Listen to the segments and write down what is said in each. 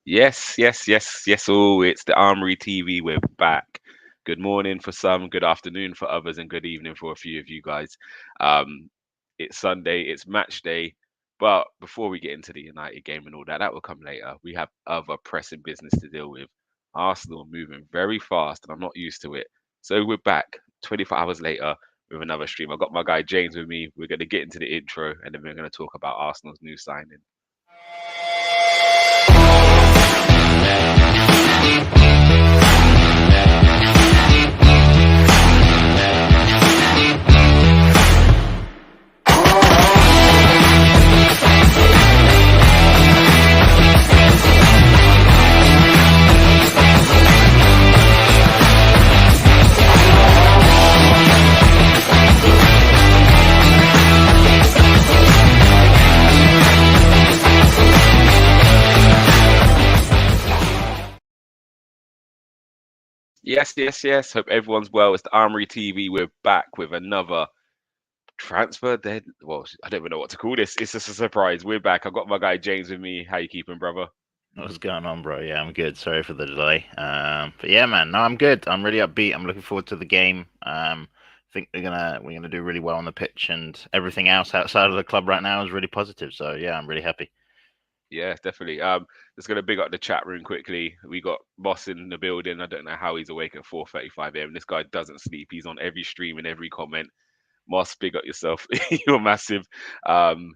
Yes. Oh, it's the Armoury TV. We're back. Good morning for some, good afternoon for others, and good evening for a few of you guys. Um, it's Sunday, it's match day. But before we get into the United game and all that, that will come later. We have other pressing business to deal with. Arsenal are moving very fast, and I'm not used to it. So we're back 24 hours later with another stream. I've got my guy James with me. We're going to get into the intro, and then we're going to talk about Arsenal's new signing. Yes. Hope everyone's well. It's the Armory TV. We're back with another transfer dead. Well, I don't even know what to call this. It's just a surprise. We're back. I've got my guy James with me. How you keeping, brother? What's going on, bro? Yeah, I'm good. Sorry for the delay. But yeah, man, no, I'm good. I'm really upbeat. I'm looking forward to the game. I think we're gonna do really well on the pitch, and everything else outside of the club right now is really positive. So yeah, I'm really happy. Yeah, definitely. Just gonna big up the chat room quickly. We got Boss in the building. I don't know how he's awake at 4:35 a.m. This guy doesn't sleep. He's on every stream and every comment. Moss, big up yourself. You're massive. Um,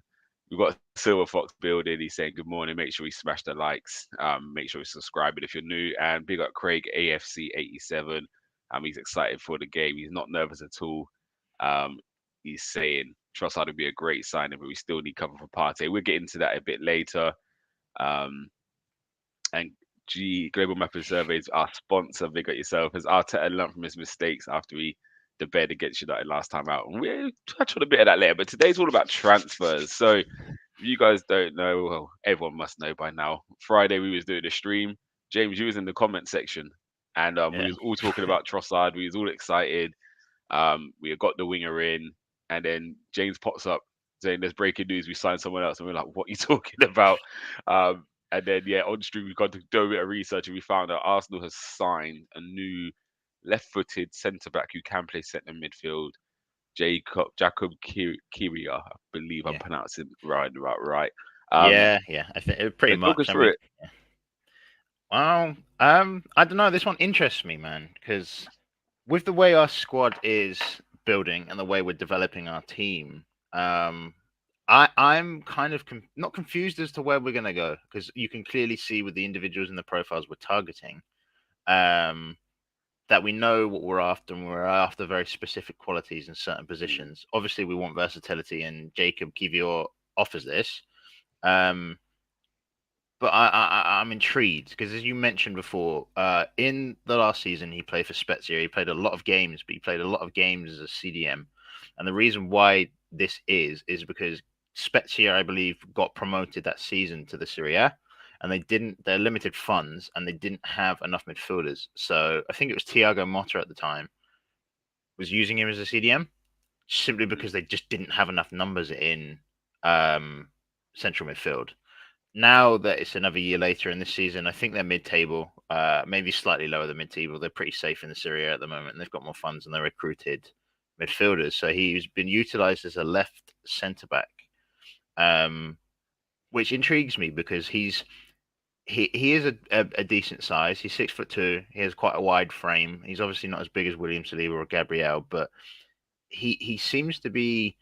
we've got Silver Fox building. He's saying good morning. Make sure you smash the likes. Make sure you subscribe it if you're new. And big up Craig AFC87. He's excited for the game. He's not nervous at all. Um, he's saying Trossard would be a great signing, but we still need cover for Partey. We'll get into that a bit later. Um, and Global Mapping Surveys, our sponsor, big up yourself, has Arteta learned from his mistakes after he the bed against United last time out. And we'll touch on a bit of that later. But today's all about transfers. So if you guys don't know, well, everyone must know by now. Friday we was doing a stream. James, you was in the comment section, and we Yeah, was all talking about Trossard. We was all excited. We had got the winger in, and then James pops up saying, "There's breaking news. We signed someone else." And we're like, "What are you talking about?" And then yeah, on stream we got to do a bit of research, and we found out Arsenal has signed a new left-footed centre back who can play centre midfield. Jakub Kiwior, I believe I'm yeah, pronouncing right. Um, yeah. I think pretty so talk us much. I through mean, it. well, I don't know. This one interests me, man, because with the way our squad is building and the way we're developing our team, um, I'm kind of not confused as to where we're gonna go because you can clearly see with the individuals and the profiles we're targeting, um, that we know what we're after, and we're after very specific qualities in certain Mm, positions. Obviously, we want versatility, and Jakub Kiwior offers this. Um, but I'm intrigued because, as you mentioned before, in the last season he played for Spezia. He played a lot of games, but he played a lot of games as a CDM. And the reason why this is because Spezia, I believe, got promoted that season to the Serie A, and they didn't. They're limited funds, and they didn't have enough midfielders. So I think it was Thiago Motta at the time was using him as a CDM simply mm, because they just didn't have enough numbers in um, central midfield. Now that it's another year later in this season, I think they're mid-table, maybe slightly lower than mid-table. They're pretty safe in the Serie A at the moment, and they've got more funds and they recruited midfielders. So he's been utilised as a left centre back, um, which intrigues me because he is a decent size. He's 6'2". He has quite a wide frame. He's obviously not as big as William Saliba or Gabriel, but he seems to be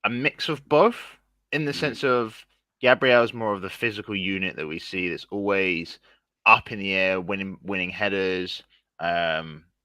a mix of both in the mm. sense of Gabriel's more of the physical unit that we see that's always up in the air, winning headers,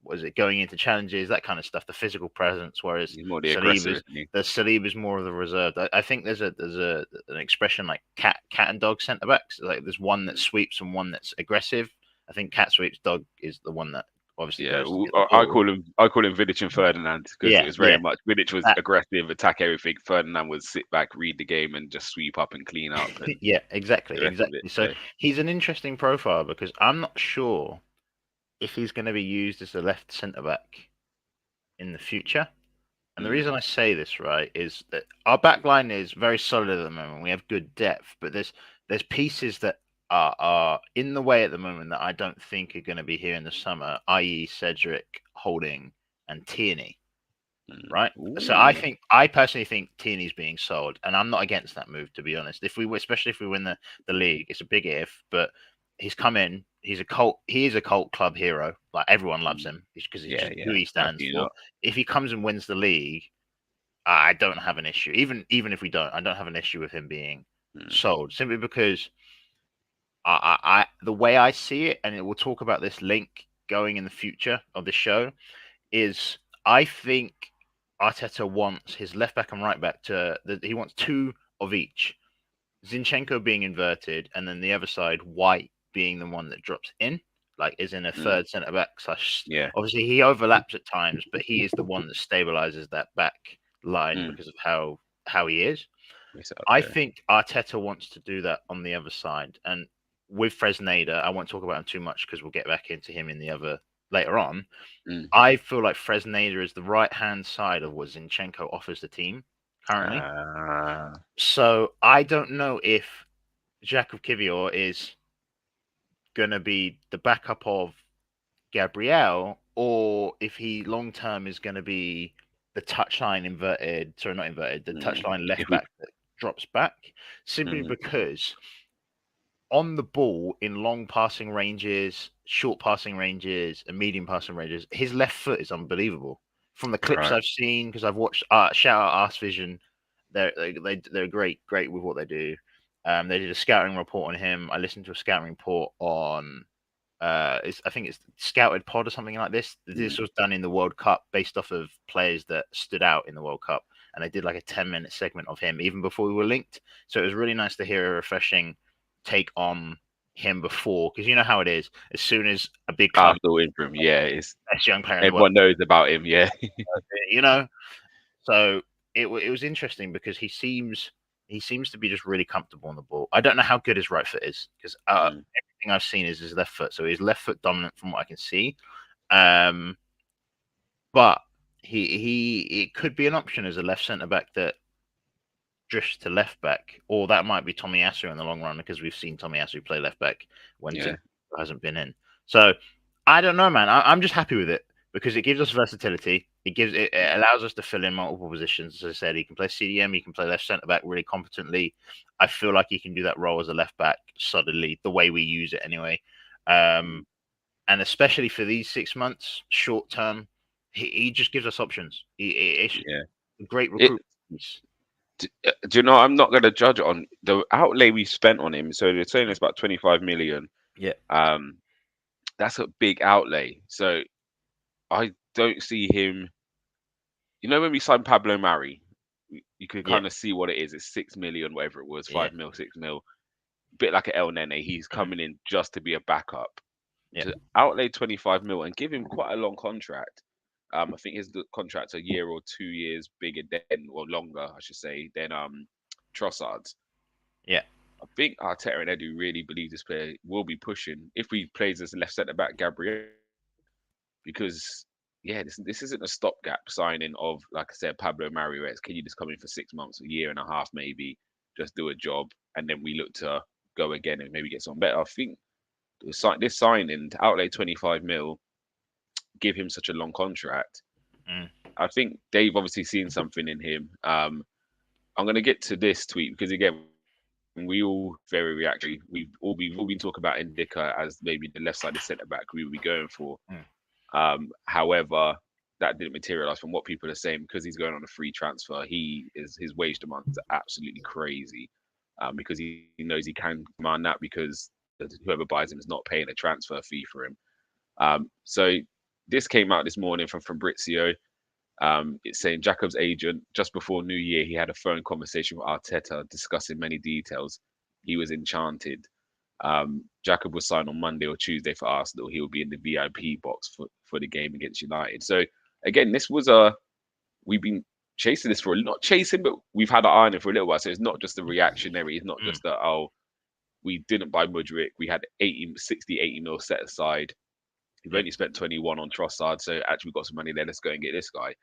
was it going into challenges, that kind of stuff, the physical presence, whereas He's more the aggressor, Saliba's isn't he? Saliba's more of the reserved. I think there's an expression like cat and dog centre backs. Like there's one that Mm. sweeps and one that's aggressive. I think cat sweeps, dog is the one that obviously Yeah, goes to get the I ball. call him Vidic and Ferdinand because it Yeah, was very yeah. much Vidic was That aggressive, attack everything. Ferdinand would sit back, read the game, and just sweep up and clean up and Yeah, the exactly, rest of it. exactly. So So he's an interesting profile because I'm not sure if he's going to be used as a left centre back in the future. And the mm, reason I say this, right, is that our back line is very solid at the moment. We have good depth, but there's pieces that are in the way at the moment that I don't think are going to be here in the summer, i.e., Cedric, Holding, and Tierney. Right. So Ooh, I personally think Tierney's being sold, and I'm not against that move, to be honest. Especially if we win the league, it's a big if, but he's come in. He is a cult club hero. Like everyone loves mm, him because he's yeah, just who yeah. he How stands can you for. not? If he comes and wins the league, I don't have an issue. Even if we don't, I don't have an issue with him being Mm, sold simply because the way I see it, and we'll talk about this link going in the future of the show, is I think Arteta wants his left back and right back he wants two of each. Zinchenko being inverted, and then the other side, White being the one that drops in, like is in a mm, third centre back slash. yeah. Obviously, he overlaps at times, but he is the one that stabilizes that back line Mm, because of how he is. mix it up, I yeah. think Arteta wants to do that on the other side, and with Fresneda, I won't talk about him too much because we'll get back into him in the other later on. Mm. I feel like Fresneda is the right hand side of what Zinchenko offers the team currently. Ah, So I don't know if Jakub Kiwior is going to be the backup of Gabriel, or if he long term is going to be the touchline inverted, sorry, not inverted, the mm. touchline left If we, back that drops back, simply mm, because on the ball in long passing ranges, short passing ranges, and medium passing ranges, his left foot is unbelievable. From the clips right. I've seen, because I've watched shout out Arse Vision, they're great with what they do. They did a scouting report on him. I listened to a scouting report on I think it's Scouted Pod or something like this. Mm, This was done in the World Cup based off of players that stood out in the World Cup, and they did like a 10-minute segment of him even before we were linked. So it was really nice to hear a refreshing take on him before, because you know how it is. As soon as a big club, Arsenal in from, yeah, it's best young player in the world, everyone knows about him, yeah. you know. So it was interesting because he seems to be just really comfortable on the ball. I don't know how good his right foot is because Mm, everything I've seen is his left foot, so he's left foot dominant from what I can see. Um, but he it could be an option as a left centre back that drifts to left back, or that might be Tomiyasu in the long run because we've seen Tomiyasu play left back when yeah. Zinc hasn't been in. So I don't know, man. I'm just happy with it because it gives us versatility. It allows us to fill in multiple positions. As I said, he can play CDM, he can play left centre back really competently. I feel like he can do that role as a left back solidly, the way we use it anyway. Mm, And especially for these 6 months, short term, he just gives us options. It's yeah. a great It, recruit piece. do you know, I'm not going to judge on the outlay we spent on him. So they're saying it's about 25 million. Yeah, Um, that's a big outlay. So I don't see him. You know, when we signed Pablo Mari, you could yeah, kind of see what it is. It's 6 million, whatever it was, yeah, 5 mil, 6 mil. Bit like an El Nene. He's mhm, coming in just to be a backup. yeah, To outlay 25 mil and give him quite a long contract. I think his contract's a year or 2 years bigger than, or longer, I should say, than Trossard's. yeah. I think Arteta and Edu really believe this player will be pushing if he plays as left centre back Gabriel, because yeah, this isn't a stopgap signing of, like I said, Pablo Mariuez. Can you just come in for 6 months, a year and a half, maybe, just do a job, and then we look to go again and maybe get something better. I think this signing to outlay 25 mil, give him such a long contract. Mm, I think Dave obviously seen something in him. I'm going to get to this tweet because again, we all very reactionary. We've all been talking about Indica as maybe the left sided centre back we would be going for. mm, However, that didn't materialize from what people are saying because he's going on a free transfer. His wage demands are absolutely crazy, because he knows he can command that because whoever buys him is not paying a transfer fee for him. So this came out this morning from Fabrizio. It's saying Jacob's agent, just before New Year, he had a phone conversation with Arteta discussing many details. He was enchanted. Jacob was signed on Monday or Tuesday for Arsenal. He will be in the VIP box for the game against United. So again, this was we've been chasing this for not chasing, but we've had our eye on it for a little while. So it's not just a reactionary. It's not mm, just that, oh, we didn't buy Mudryk. We had 80, 60, 80 mil set aside. We've yeah, only spent 21 on Trossard, so actually we've got some money there. Let's go and get this guy.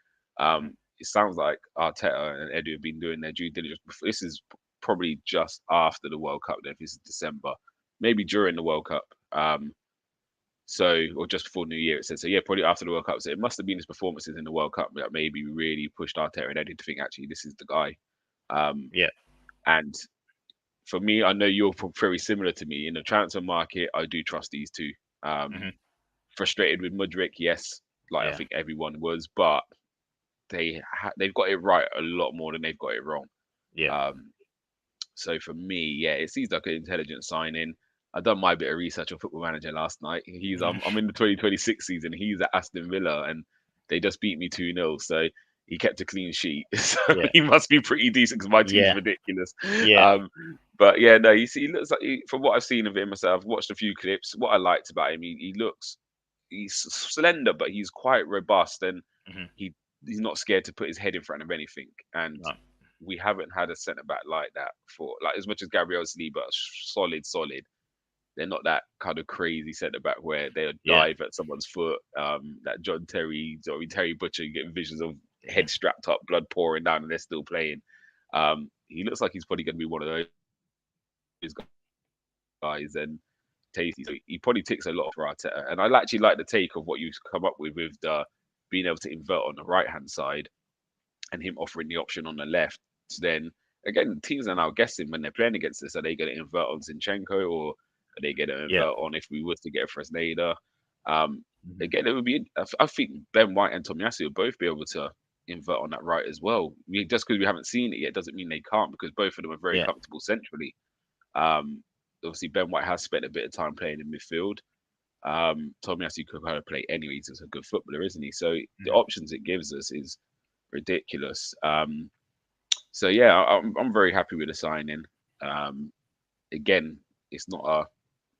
mm, It sounds like Arteta and Edu have been doing their due diligence. This is probably just after the World Cup. Then, if it's December, maybe during the World Cup. So, or just before New Year, it said. So, yeah, probably after the World Cup. So, it must have been his performances in the World Cup that maybe really pushed Arteta and Eddie to think, actually, this is the guy. Yeah. And for me, I know you're very similar to me in the transfer market. I do trust these two. Um, Hmm. Frustrated with Mudryk, yes, like I Yeah. think everyone was, but they've got it right a lot more than they've got it wrong. Yeah. Um, So for me, yeah, it seems like an intelligent signing. I done my bit of research on Football Manager last night. I'm in the 2026 season. He's at Aston Villa and they just beat me 2-0. So he kept a clean sheet. So Yeah. he must be pretty decent because my team's Yeah. ridiculous. Yeah. Um, but yeah, no, you see, he looks like from what I've seen of him myself, I've watched a few clips. What I liked about him, he looks he's slender, but he's quite robust and Hmm. he he's not scared to put his head in front of anything. And No. we haven't had a centre back like that for like as much as Gabriel Saliba, solid. They're not that kind of crazy centre back where they'll Yeah. dive at someone's foot. That Terry Butcher, you get visions of Hmm. head strapped up, blood pouring down, and they're still playing. He looks like he's probably going to be one of those guys and tasty. So he probably ticks a lot for Arteta. And I actually like the take of what you've come up with the being able to invert on the right hand side and him offering the option on the left. Then again, teams are now guessing when they're playing against this: are they going to invert on Zinchenko or are they going to Yeah. invert on if we was to get a Fresneda? Um, Hmm. Again, it would be. I think Ben White and Tomiyasu will both be able to invert on that right as well. Just because we haven't seen it yet doesn't mean they can't because both of them are very Yeah. comfortable centrally. Um, Obviously, Ben White has spent a bit of time playing in midfield. Tomiyasu could kind of play anyway. He's a good footballer, isn't he? So the Hmm. options it gives us is ridiculous. So yeah, I'm very happy with the signing. Um, Again, it's not a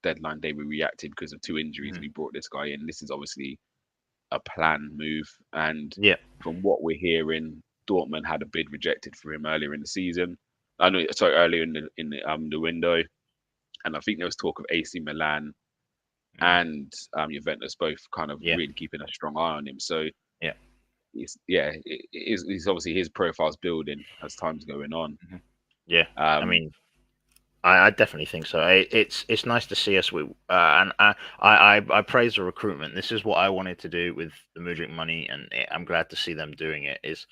deadline day we reacted because of two injuries. Hmm. We brought this guy in. This is obviously a planned move, and Yeah. from what we're hearing, Dortmund had a bid rejected for him earlier in the season. I know, sorry, earlier in the window, and I think there was talk of AC Milan Hmm. and Juventus both kind of Yeah. really keeping a strong eye on him. So Yeah. it's obviously his profile's building as time's going on. Hmm. Yeah. I Um, mean, I definitely think so. It's nice to see us with, and I praise the recruitment. This is what I wanted to do with the Mudryk money, and I'm glad to see them doing it. Is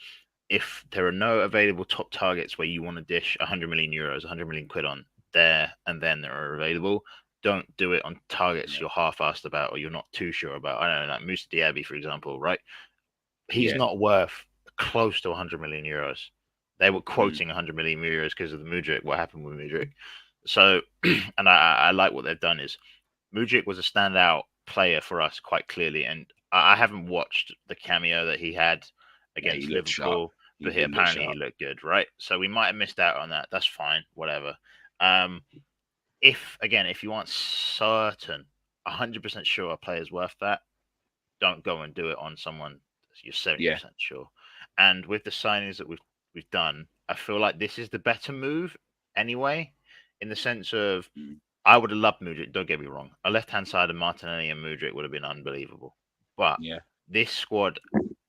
if there are no available top targets where you want to dish 100 million euros, 100 million quid on there, and then there are available, don't do it on targets yeah, you're half-assed about or you're not too sure about. I don't know, like Musa Diaby, for example, right? He's yeah, not worth close to 100 million euros. They were mm, quoting 100 million euros because of the Mudryk. What happened with Mudryk? So, and I like what they've done is Mudryk was a standout player for us quite clearly, and I haven't watched the cameo that he had yeah. He against looked sharp. Liverpool, He but did look apparently he sharp. looked good, right? So we might have missed out on that. That's fine, whatever. Um, if you want certain, 100% sure a player's worth that, don't go and do it on someone you're Yeah, 70% sure. And with the signings that we've done, I feel like this is the better move anyway, in the sense of mm, I would have loved Mudryk. Don't get me wrong. A left hand side of Martinelli and Mudryk would have been unbelievable. But yeah, this squad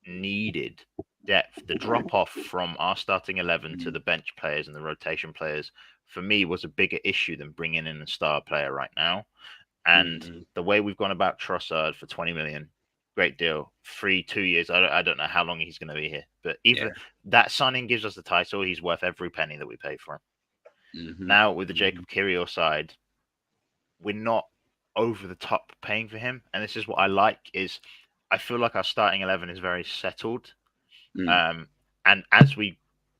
needed depth. The drop off from our starting 11 to mm, the bench players and the rotation players, for me, was a bigger issue than bringing in a star player right now. mm, And mm, the way we've gone about Trossard for 20 million, great deal. Free 2 years. I don't know how long he's going to be here, but yeah, either that signing gives us the title, he's worth every penny that we pay for him. mm-hmm, Now with the mm-hmm, Jakub Kiwior side, we're not over the top paying for him, and this is what I like. Is I feel like our starting 11 is very settled, mm, um, and as we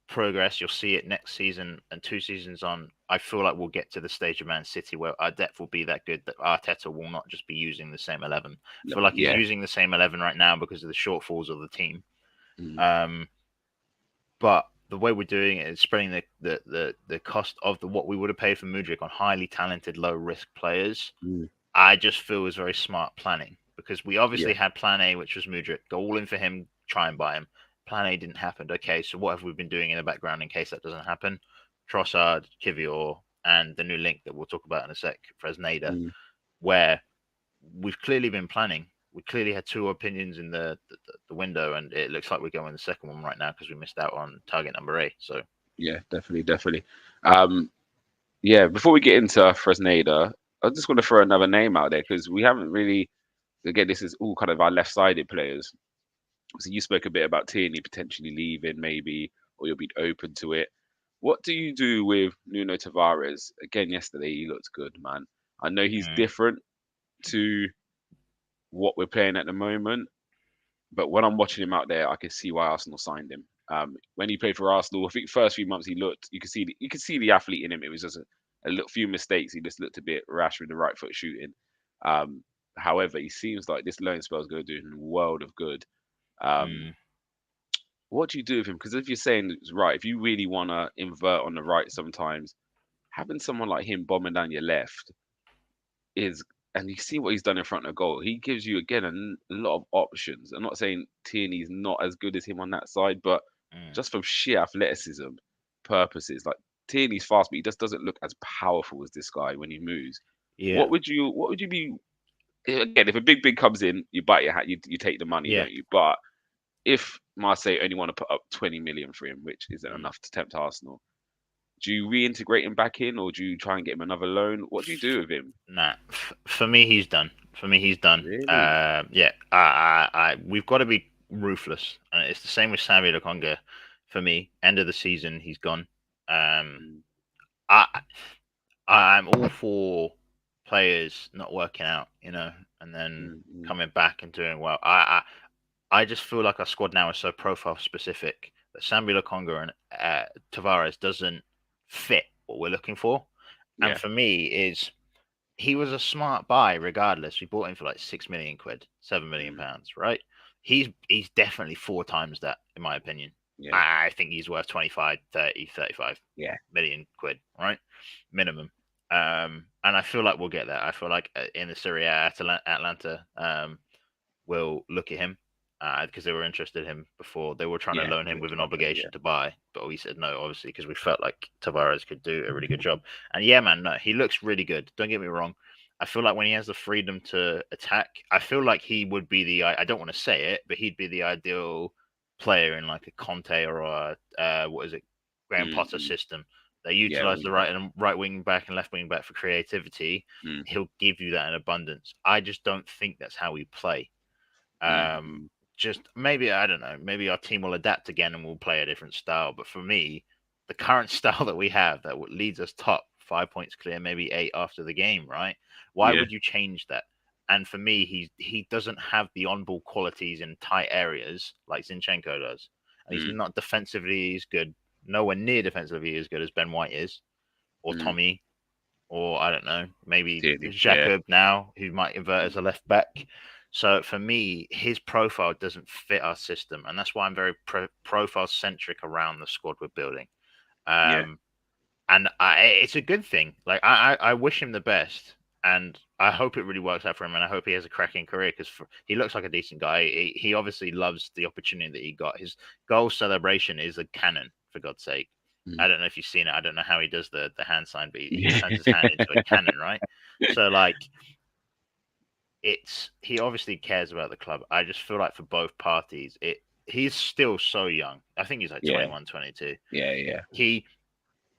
progress, you'll see it next season and 2 seasons on. I feel like we'll get to the stage of Man City where our depth will be that good that Arteta will not just be using the same 11. I feel like he's yeah, using the same 11 right now because of the shortfalls of the team. mm, Um, but the way we're doing it is spreading the cost of what we would have paid for Mudryk on highly talented, low risk players. mm, I just feel is very smart planning because we yeah, obviously had Plan A, which was Mudryk. Go all in for him, try and buy him. Plan A didn't happen. Okay, so what have we been doing in the background in case that doesn't happen? Trossard, Kivior, and the new link that we'll talk about in a sec, Fresneda, mm, where we've clearly been planning. We clearly had two opinions in the window, and it looks like we're going the second one right now because we missed out on target number A. So yeah, definitely. Um, yeah, before we get into Fresneda, I just want to throw another name out there because we haven't really. Again, this is all kind of our left-sided players. So you spoke a bit about Tierney potentially leaving, maybe, or you'll be open to it. What do you do with Nuno Tavares? Again, yesterday he looked good, man. I know he's Mm, different to what we're playing at the moment, but when I'm watching him out there, I can see why Arsenal signed him. When he played for Arsenal, I think first few months he looked, you could see the athlete in him. It was just a little few mistakes. He just looked a bit rash with the right foot shooting. Um, However, he seems like this loan spell is going to do him a world of good. Um, mm, what do you do with him? Because if you're saying it's right, if you really want to invert on the right, sometimes having someone like him bombing down your left is, and you see what he's done in front of goal. He gives you again a lot of options. I'm not saying Tierney's not as good as him on that side, but mm. just from sheer athleticism purposes, like Tierney's fast, but he just doesn't look as powerful as this guy when he moves. Yeah, What would you be again if a big comes in, you bite your hat, you take the money, yeah. don't you? But if Marseille only want to put up 20 million for him, which isn't Mm. enough to tempt Arsenal, do you reintegrate him back in, or do you try and get him another loan? What do you do with him? Nah, for me, he's done. For me, he's done. Really? Yeah, we've got to be ruthless, and it's the same with Sammy Lokonga. For me, end of the season, he's gone. Um, Mm, I, I'm all for players not working out, and then mm, mm, coming back and doing well. I just feel like our squad now is so profile specific that Sambi Lokonga and Tavares doesn't fit what we're looking for. And yeah. for me, is he was a smart buy regardless. We bought him for like 6 million quid, 7 million Mm, pounds, right? He's definitely 4 times that, in my opinion. yeah. I think he's worth 25, 30, 35 Yeah. million quid, right? Minimum. And I feel like we'll get that. I feel like in the Serie A, Atlanta will look at him because they were interested in him before. They were trying to Yeah. loan him Which with an one player? Yeah. obligation to buy, but we said no, obviously, because we felt like Tavares could do a really good job. And yeah, man, no, he looks really good. Don't get me wrong. I feel like when he has the freedom to attack, I feel like he would be I don't want to say it, but he'd be the ideal player in like a Conte or a what is it, Graham Mm, Potter mm, system. They yeah. utilize Wing the back. right wing back and left wing back for creativity. Mm, He'll give you that in abundance. I just don't think that's how we play. mm, Um, mm, just maybe I don't know. Maybe our team will adapt again and we'll play a different style. But for me, the current style that we have that leads us top 5 points clear, maybe 8 after the game, right? Why yeah. would you change that? And for me, he doesn't have the on-ball qualities in tight areas like Zinchenko does, and he's Mm, not defensively as good, nowhere near defensively as good as Ben White is, or mm, Tommy, or I don't know, maybe Tierney. Yeah. Jakub now, who might invert Mm, as a left back. So for me, his profile doesn't fit our system, and that's why I'm very profile centric around the squad we're building. yeah. Um, and it's a good thing. Like I wish him the best, and I hope it really works out for him, and I hope he has a cracking career because he looks like a decent guy. He obviously loves the opportunity that he got. His goal celebration is a cannon, for God's sake. Mm, I don't know if you've seen it. I don't know how he does the hand sign, but he yeah. turns his hand into a cannon, right? So like he obviously cares about the club. I just feel like for both parties, he's still so young. I think he's like Yeah. 21, 22. Yeah. Yeah. He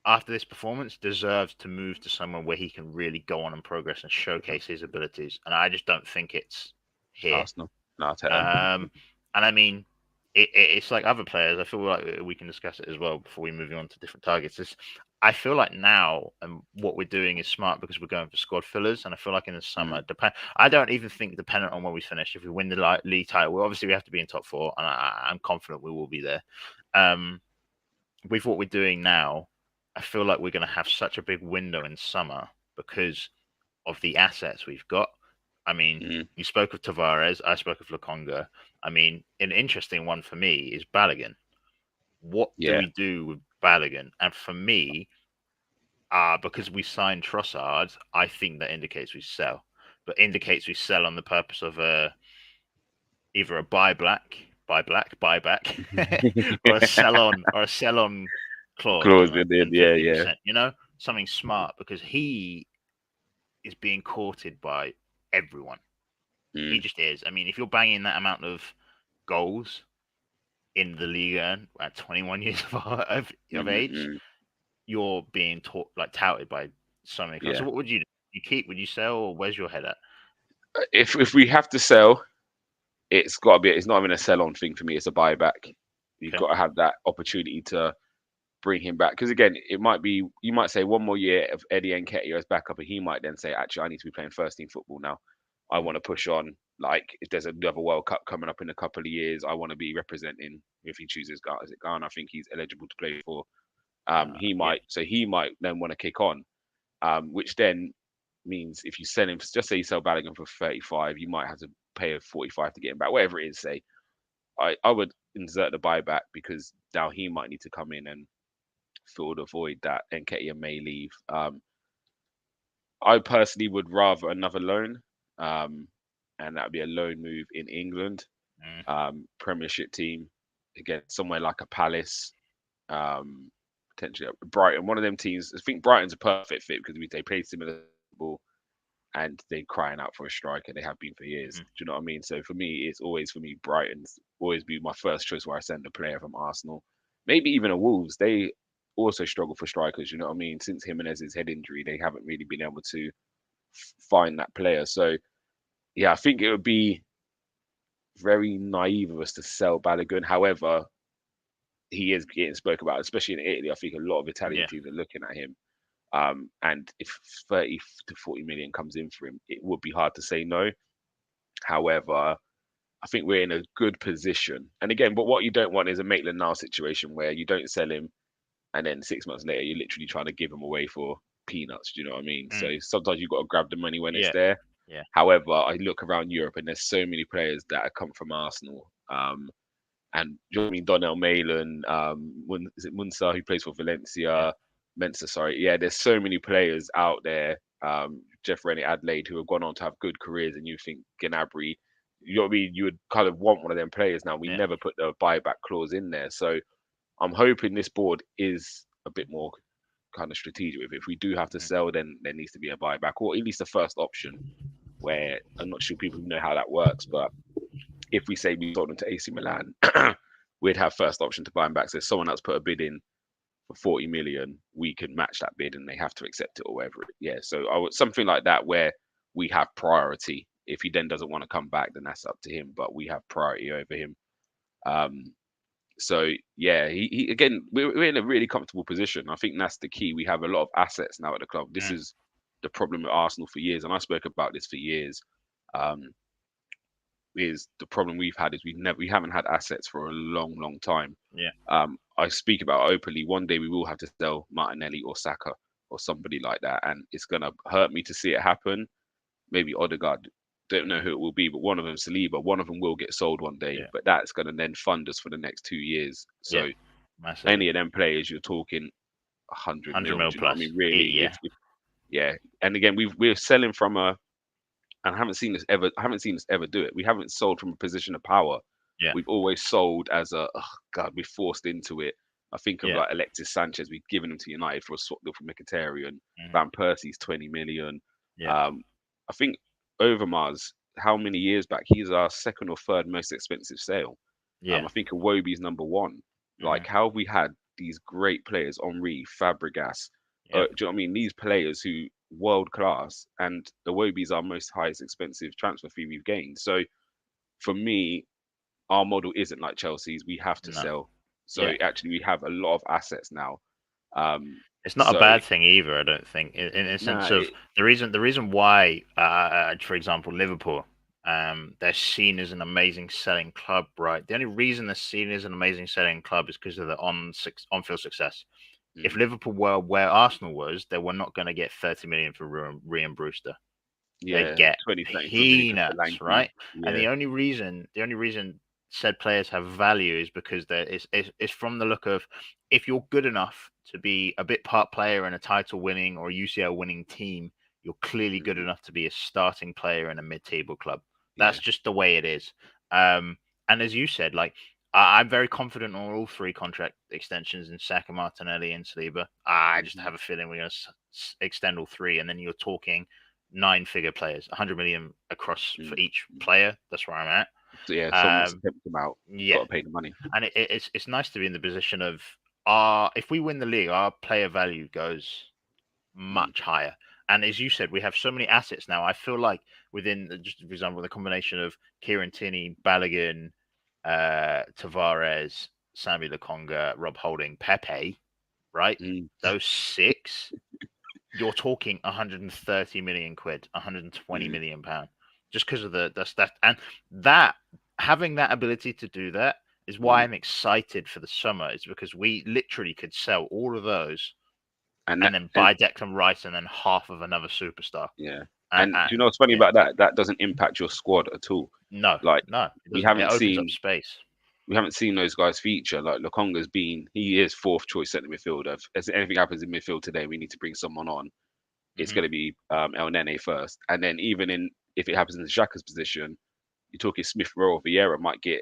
after this performance deserves to move to somewhere where he can really go on and progress and showcase his abilities. And I just don't think it's here. Arsenal. No, Arteta. Um, and I mean, it's like other players. I feel like we can discuss it as well before we move on to different targets. I feel like now and what we're doing is smart because we're going for squad fillers, and I feel like in the summer, Mm, I don't even think dependent on where we finish. If we win the league title, well, obviously we have to be in top four, and I'm confident we will be there. Um, with what we're doing now, I feel like we're going to have such a big window in summer because of the assets we've got. I mean, mm, you spoke of Tavares, I spoke of Lokonga. I mean, an interesting one for me is Balogun. What do yeah. we do with Balogun? And for me, because we signed Trossard, I think that indicates we sell, but indicates we sell on the purpose of either a buy back, or a sell on clause Clause on like in it. 10, Yeah. Yeah. 15%. Something smart because he is being courted by everyone. He Mm, just is. I mean, if you're banging that amount of goals in the Liga at 21 years of mm, age, mm, you're being taught like touted by so many clubs. yeah. So what would you do? You keep? Would you sell? Or where's your head at? If we have to sell, it's got to be. It's not even a sell on thing for me. It's a buyback. You've Okay. got to have that opportunity to bring him back. Because again, it might be you might say one more year of Eddie Nketiah as backup, and he might then say, actually, I need to be playing first team football now. I Mm. want to push on. Like if there's another World Cup coming up in a couple of years, I want to be representing. If he chooses Ghana, is it Ghana? I think he's eligible to play for. He Yeah. might so he might then want to kick on. Which then means if you sell him, just say you sell Balogun for 35, you might have to pay a 45 to get him back, whatever it is. Say I would insert the buyback because now he might need to come in and fill the void that Nketiah may leave. I personally would rather another loan, um, and that would be a loan move in England, Mm. Premiership team, again somewhere like a Palace, um, potentially Brighton. One of them teams. I think Brighton's a perfect fit because they play similar football and they're crying out for a striker. They have been for years. Hmm. Do you know what I mean? So for me, it's always for me Brighton's always be my first choice where I send a player from Arsenal, maybe even a Wolves. They also struggle for strikers. You know what I mean? Since Jimenez's head injury, they haven't really been able to find that player. So yeah, I think it would be very naive of us to sell Balogun. However, he is getting spoke about, especially in Italy. I think a lot of Italian Yeah. teams are looking at him. And if 30 to 40 million comes in for him, it would be hard to say no. However, I think we're in a good position. And again, but what you don't want is a Maitland Niles situation where you don't sell him and then 6 months later you're literally trying to give him away for peanuts. Do you know what I mean? So Mm. sometimes you've got to grab the money when it's Yeah. there. Yeah. However, I look around Europe and there's so many players that have come from Arsenal. And you know what I mean, Donnell Malin, is it Munsa who plays for Yeah. Valencia? Mensa, sorry. Yeah, there's so many players out there. Jeff Rennie, Adelaide, who have gone on to have good careers, and you think Gnabry, you know what I mean? You would kind of want one of them players now. We Yeah. never put the buyback clause in there. So I'm hoping this board is a bit more kind of strategic with it. If we do have to Mhm. sell, then there needs to be a buyback, or at least a first option where I'm not sure people know how that works, but if we say we sold them to AC Milan, we'd have first option to buy them back. So if someone else put a bid in for 40 million, we can match that bid and they have to accept it or whatever. Yeah. So I would something like that where we have priority. If he then doesn't want to come back, then that's up to him. But we have priority over him. Um, so yeah, he again, we're in a really comfortable position. I think that's the key. We have a lot of assets now at the club. This Mm. is the problem with Arsenal for years, and I spoke about this for years. Um, is the problem we've had is we haven't had assets for a long time. Yeah. I speak about openly. One day we will have to sell Martinelli or Saka or somebody like that, and it's gonna hurt me to see it happen. Maybe Odegaard, don't know Mm. who it will be, but one of them, Saliba, one of them will get sold one day. Yeah. But that's gonna then fund us for the next 2 years. Yeah. So Massively. any of them players, you're talking 100 100 mil. mil Do you know what I plus. mean? Really, Yeah. if yeah. And again, we're selling from a and I haven't seen us ever do it. We haven't sold from a position of power. Yeah. We've always sold as a oh God, we're forced into it. I think of Yeah. like Alexis Sanchez, we've given him to United for a swap deal for Mkhitaryan. Mhm. Van Persie's 20 million. Yeah. I think Overmars, how many years back? He's our second or third most expensive sale. Yeah. I think Iwobi's number one. Mhm. Like, how have we had these great players, Henri, Fabregas? Yeah. Do you know what I mean? These players who world class, and Iwobi's our most highest expensive transfer fee we've gained. So for me, our model isn't like Chelsea's. We have to No. sell. So Yeah. actually, we have a lot of assets now. It's not a So bad thing either. I don't think, in a nah, sense of the reason why, for example, Liverpool, they're seen as an amazing selling club, right? The only reason they're seen as an amazing selling club is because of the on-field success. If mm, Liverpool were where Arsenal was, they were not going to get 30 million for Ryan Brewster. They'd yeah, get 20 30 for Vinicius peanuts, Solanke. right? And Yeah, the only reason said players have value is because it's from the look of, if you're good enough to be a bit part player in a title winning or a UCL winning team, you're clearly good mm, enough to be a starting player in a mid-table club. That's yeah, just the way it is. And as you said, like, I'm very confident on all three contract extensions in Saka, Martinelli, and Saliba. I just mhm, have a feeling we're going to extend all three, and then you're talking nine-figure players, 100 million across for mm, each mm. player. That's where I'm So yeah, if someone wants to at. tempt them out, got Yeah, to pay the money. and it's nice to be in the position of, if we win the league, our player value goes Mm, much higher. And as you said, we have so many assets now. I feel like just for example, the combination of Kieran Tierney, Balogun, Tavares, Sammy Lokonga, Rob Holding, Pepe, right? Mm. Those six, you're talking 130 million quid, 120 Mm. million pound, just because of the stuff. And that having that ability to do that is why Mm. I'm excited for the summer. Is because we literally could sell all of those And and that, then and buy Declan Rice and then half of another superstar. yeah. And, And do and you know what's funny yeah, about that? That doesn't impact your squad at all. no, Like no, it we doesn't. It haven't opens up seen space. we haven't seen those guys feature. Like Lokonga's been, he is fourth choice centre midfielder. If anything happens in midfield today, we need to bring someone on. It's Hmm. going to be El Nene first, and then even in if it happens in Xhaka's position, you're talking Smith Rowe or Vieira might get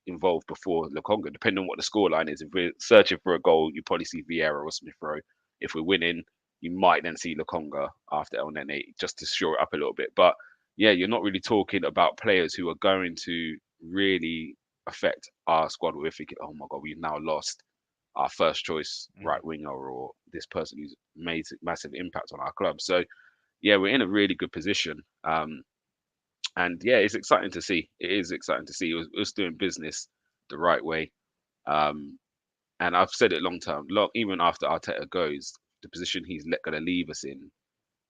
involved before Lokonga, depending on what the scoreline is. If we're searching for a goal, you probably see Vieira or Smith Rowe. If we're winning, you might then see Lokonga after El Nene just to shore it up a little bit. But yeah, you're not really talking about players who are going to really affect our squad. We're thinking, oh my god, we've now lost our first choice Hmm. right winger or this person who's made massive impact on our club. So yeah, we're in a really good position. And yeah, it's exciting to see. It is exciting to see us doing business the right way. Um, and I've said it long term, even after Arteta goes, the position he's going to leave us in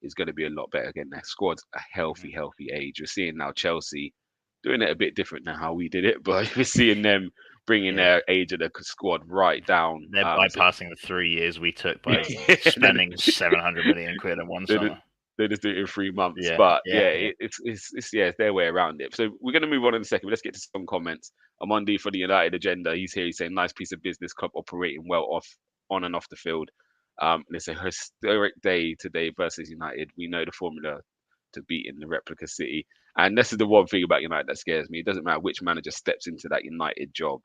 is going to be a lot better. Again, their squad's a Hmm. healthy age. We're seeing now Chelsea doing it a bit different than how we did it, but we're seeing them bringing Yeah, their age of the squad right down. they're So bypassing the 3 years we took by and then spending 700 million quid in one they just, summer. they just do it in 3 months. Yeah, But yeah, yeah, yeah. it's yeah, it's their way around it. So we're gonna move on in a second. But let's get to some comments. Amundi for the United agenda. He's here. He's saying nice piece of business. Club operating well on and off the field. And it's a historic day today versus United. We know the formula to beat in the replica city. And this is the one thing about United that scares me. It doesn't matter which manager steps into that United job.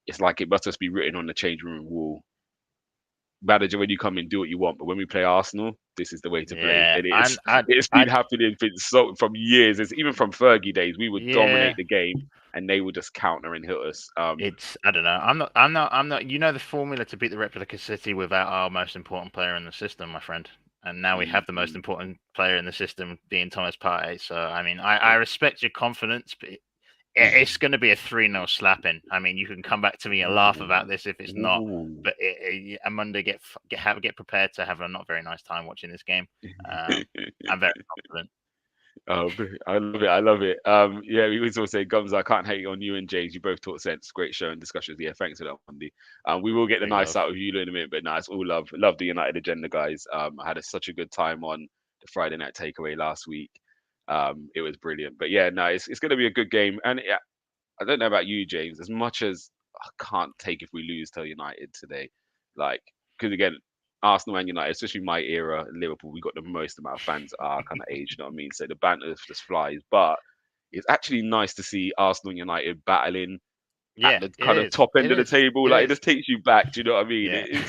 It's like it must just be written on the change room wall. Manager, when you come in, do what you want. But when we play Arsenal, this is the way to play. Yeah, And and it's been happening from years. It's even from Fergie days. We would yeah, dominate the game, and they would just counter and hit us. it's I don't know. I'm not. You know the formula to beat the replica city without our most important player in the system, my friend. And now we mm, have the most mm, important player in the system being Thomas Partey. So I mean, I respect your confidence, but it's going to be a 3-0 slapping. I mean, you can come back to me and laugh about this if it's not, ooh. but Amanda get prepared to have a not very nice time watching this game. I'm very confident. Oh, I love it. I love it. Yeah, we always say, Gums, I can't hate on you and James. You both talk sense. Great show and discussions. Yeah, thanks for that, Monday. We will get the Big nice love. out of you in a minute, but no, it's all love. Love the United agenda, guys. I had such a good time on the Friday night takeaway last week. It was brilliant. But yeah, no, it's going to be a good game. And yeah, I don't know about you, James, as much as I can't take if we lose to United today. Like, because again, Arsenal and United, especially my era, Liverpool, we got the most amount of fans at our kind of age, you know what I mean? So the banter just flies. But it's actually nice to see Arsenal and United battling at Yeah, the it kind of is. top end It of the is. table. It Like, it is. just takes you back, do you know what I mean? Yeah.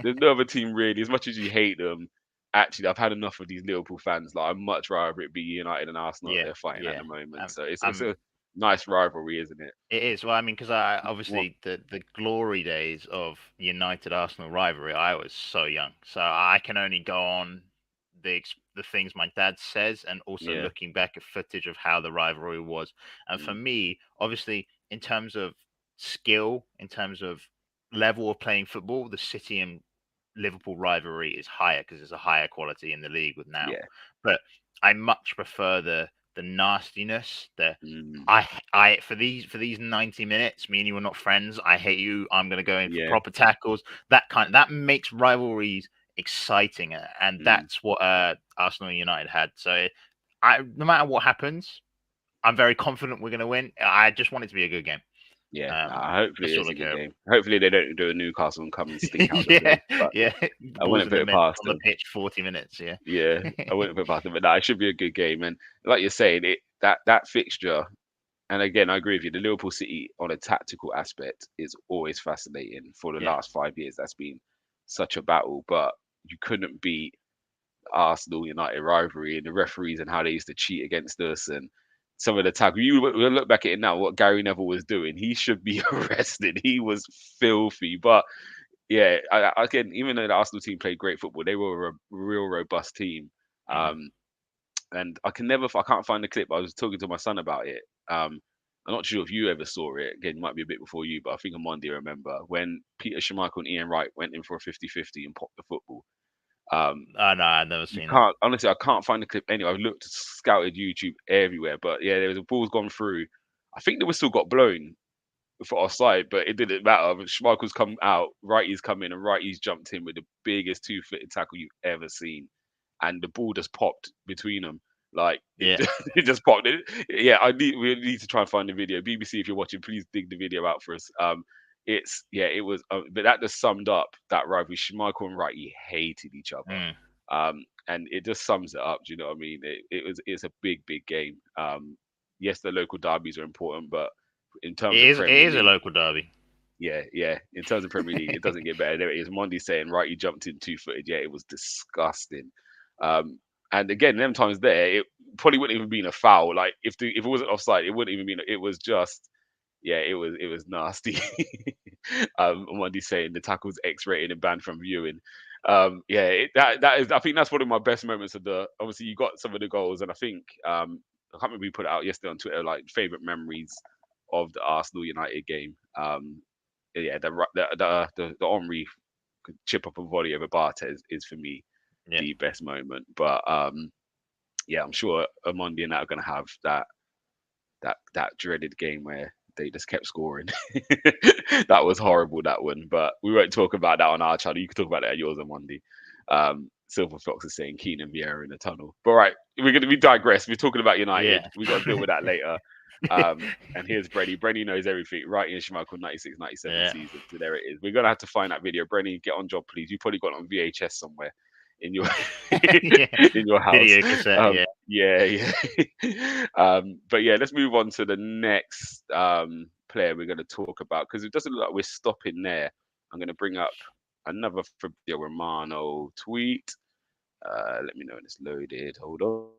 There's no other team really, as much as you hate them. Actually, I've had enough of these Liverpool fans. Like, I'd much rather it be United and Arsenal that Yeah. they're fighting at Yeah. the moment. Um, So it's I'm a nice rivalry, isn't it? It is. Well, I mean, because I Well, obviously the glory days of United Arsenal rivalry, I was so young, so I can only go on the things my dad says, and also yeah. looking back at footage of how the rivalry was. And for Mm, me, obviously, in terms of skill, in terms of level of playing football, the City and Liverpool rivalry is higher because there's a higher quality in the league with now. yeah. But I much prefer the nastiness, the Mm, I for these 90 minutes, me and you are not friends. I hate you. I'm gonna go in for yeah. proper tackles. That makes rivalries exciting, and Mm, that's what Arsenal and United had. So I no matter what happens, I'm very confident we're gonna win. I just want it to be a good game. yeah. Um, Nah, hopefully that's it all is I a good care about. game. Hopefully they don't do a Newcastle and come and stink out the Yeah, place. But yeah. I Balls wouldn't in put the it middle past on the them. pitch, 40 minutes. Yeah. Yeah, I wouldn't put it past them. But nah, it should be a good game. And like you're saying, that fixture. And again, I agree with you. The Liverpool City on a tactical aspect is always fascinating. For the Yeah. last 5 years, that's been such a battle. But you couldn't beat Arsenal United rivalry and the referees and how they used to cheat against us and some of the tackle. You look back at it now, what Gary Neville was doing. He should be arrested. He was filthy. But yeah, again, even though the Arsenal team played great football, they were a real robust team. Mhm. And I can't find the clip. I was talking to my son about it. I'm not sure if you ever saw it. Again, it might be a bit before you, but I think on Monday, I remember when Peter Schmeichel and Ian Wright went in for a 50-50 and popped the football. Um, Oh no, I've never you seen it. can't honestly. I can't find the clip anywhere. I've looked, scouted YouTube everywhere, but yeah, there was a ball's gone through. I think the whistle got blown for offside, but it didn't matter. Schmeichel's come out, Righty's come in, and Righty's jumped in with the biggest two-footed tackle you've ever seen, and the ball just popped between them. Like it, Yeah. it just popped. Yeah, we need to try and find the video. BBC, if you're watching, please dig the video out for us. It was, but that just summed up that rivalry. Schmeichel and Righty hated each other. Mm. And it just sums it up. Do you know what I mean? It's a big game. Yes, the local derbies are important, but in terms of It Premier is a League, local derby. yeah. In terms of Premier League, it doesn't get better. There it is. Monday saying, right, you jumped in two-footed. Yeah, it was disgusting. Um, and again, them times there, it probably wouldn't even been a foul. Like if it wasn't offside, it wouldn't even been. It was just, yeah, it was nasty. Monday saying the tackle's X-rated and banned from viewing. Yeah, that is. I think that's one of my best moments of the. Obviously, you got some of the goals, and I think I can't remember we put it out yesterday on Twitter, like favorite memories of the Arsenal United game. Yeah, the Henry chip up a volley over Bartes is for me Yeah. the best moment. But yeah, I'm sure Amondi and that are going to have that dreaded game where they just kept scoring. That was horrible, that one. But we won't talk about that on our channel. You can talk about that at yours on Monday. Silver Fox is saying Keenan Vieira in the tunnel. But right, we digress. We're talking about United. Yeah. We got to deal with that later. And here's Brenny. Brenny knows everything. Right in Schmeichel 96-97 Yeah. season. So there it is. We're gonna have to find that video. Brenny, get on job, please. You probably got it on VHS somewhere in your Yeah. in your house. Video cassette. Yeah. Yeah. But yeah, let's move on to the next player we're going to talk about because it doesn't look like we're stopping there. I'm going to bring up another Fabio Romano tweet. Let me know when it's loaded. Hold on.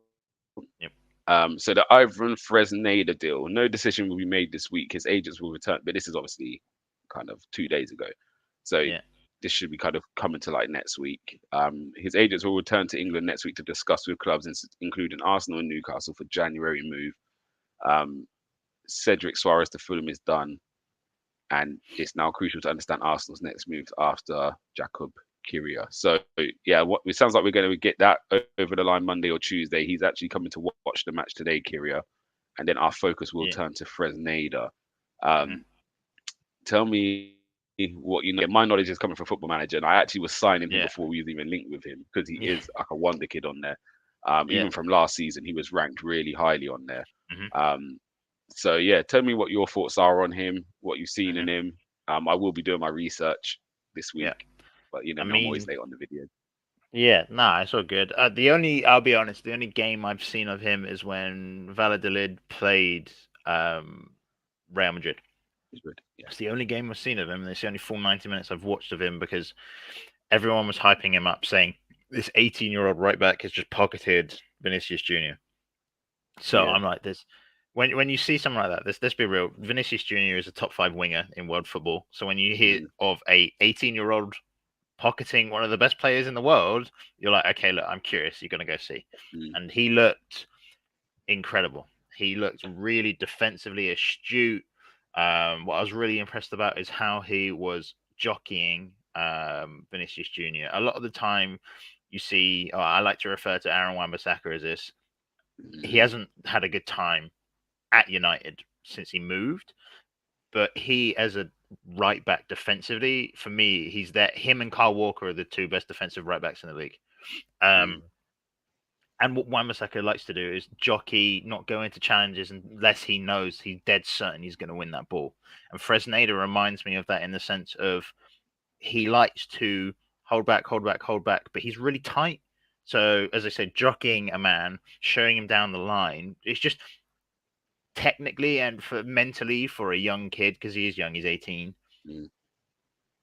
Yep. So the Ivan Fresneda deal, no decision will be made this week. His agents will return, but this is obviously kind of 2 days ago. So Yeah. this should be kind of coming to light next week. His agents will return to England next week to discuss with clubs, including Arsenal and Newcastle, for January move. Cedric Suarez to Fulham is done, and it's now crucial to understand Arsenal's next move after Jakub Kiwior. So yeah, it sounds like we're going to get that over the line Monday or Tuesday. He's actually coming to watch the match today, Kiwior, and then our focus will Yeah. turn to Fresneda. Mhm. Tell me what you know. My knowledge is coming from Football Manager, and I actually was signing him Yeah. before we was even linked with him because he Yeah. is like a wonder kid on there. Yeah. Even from last season, he was ranked really highly on there. Mhm. Um, so yeah, tell me what your thoughts are on him, what you've seen in Mhm. him. I will be doing my research this Yeah. week, but you know I me, I'm always mean, late on the video. yeah. Nah, it's all good. I'll be honest, the only game I've seen of him is when Valladolid played Real Madrid. He's good. Yeah. It's the only game I've seen of him, and it's the only full 90 minutes I've watched of him because everyone was hyping him up, saying this 18-year-old right back has just pocketed Vinicius Junior. So Yeah. I'm like, this when you see something like that, let's be real. Vinicius Junior is a top 5 winger in world football. So when you hear of a 18-year-old pocketing one of the best players in the world, you're like, okay, look, I'm curious. You're gonna go see. Mm. And he looked incredible. He looked really defensively astute. What I was really impressed about is how he was jockeying Vinicius Junior. A lot of the time, you see, I like to refer to Aaron Wan-Bissaka as this. He hasn't had a good time at United since he moved, but he, as a right back defensively, for me, he's there. Him and Kyle Walker are the two best defensive right backs in the league. And what Wan-Bissaka likes to do is jockey, not go into challenges unless he knows he's dead certain he's going to win that ball. And Fresneda reminds me of that in the sense of he likes to hold back, but he's really tight. So, as I said, jockeying a man, showing him down the line, it's just technically and mentally for a young kid, because he is young, he's 18,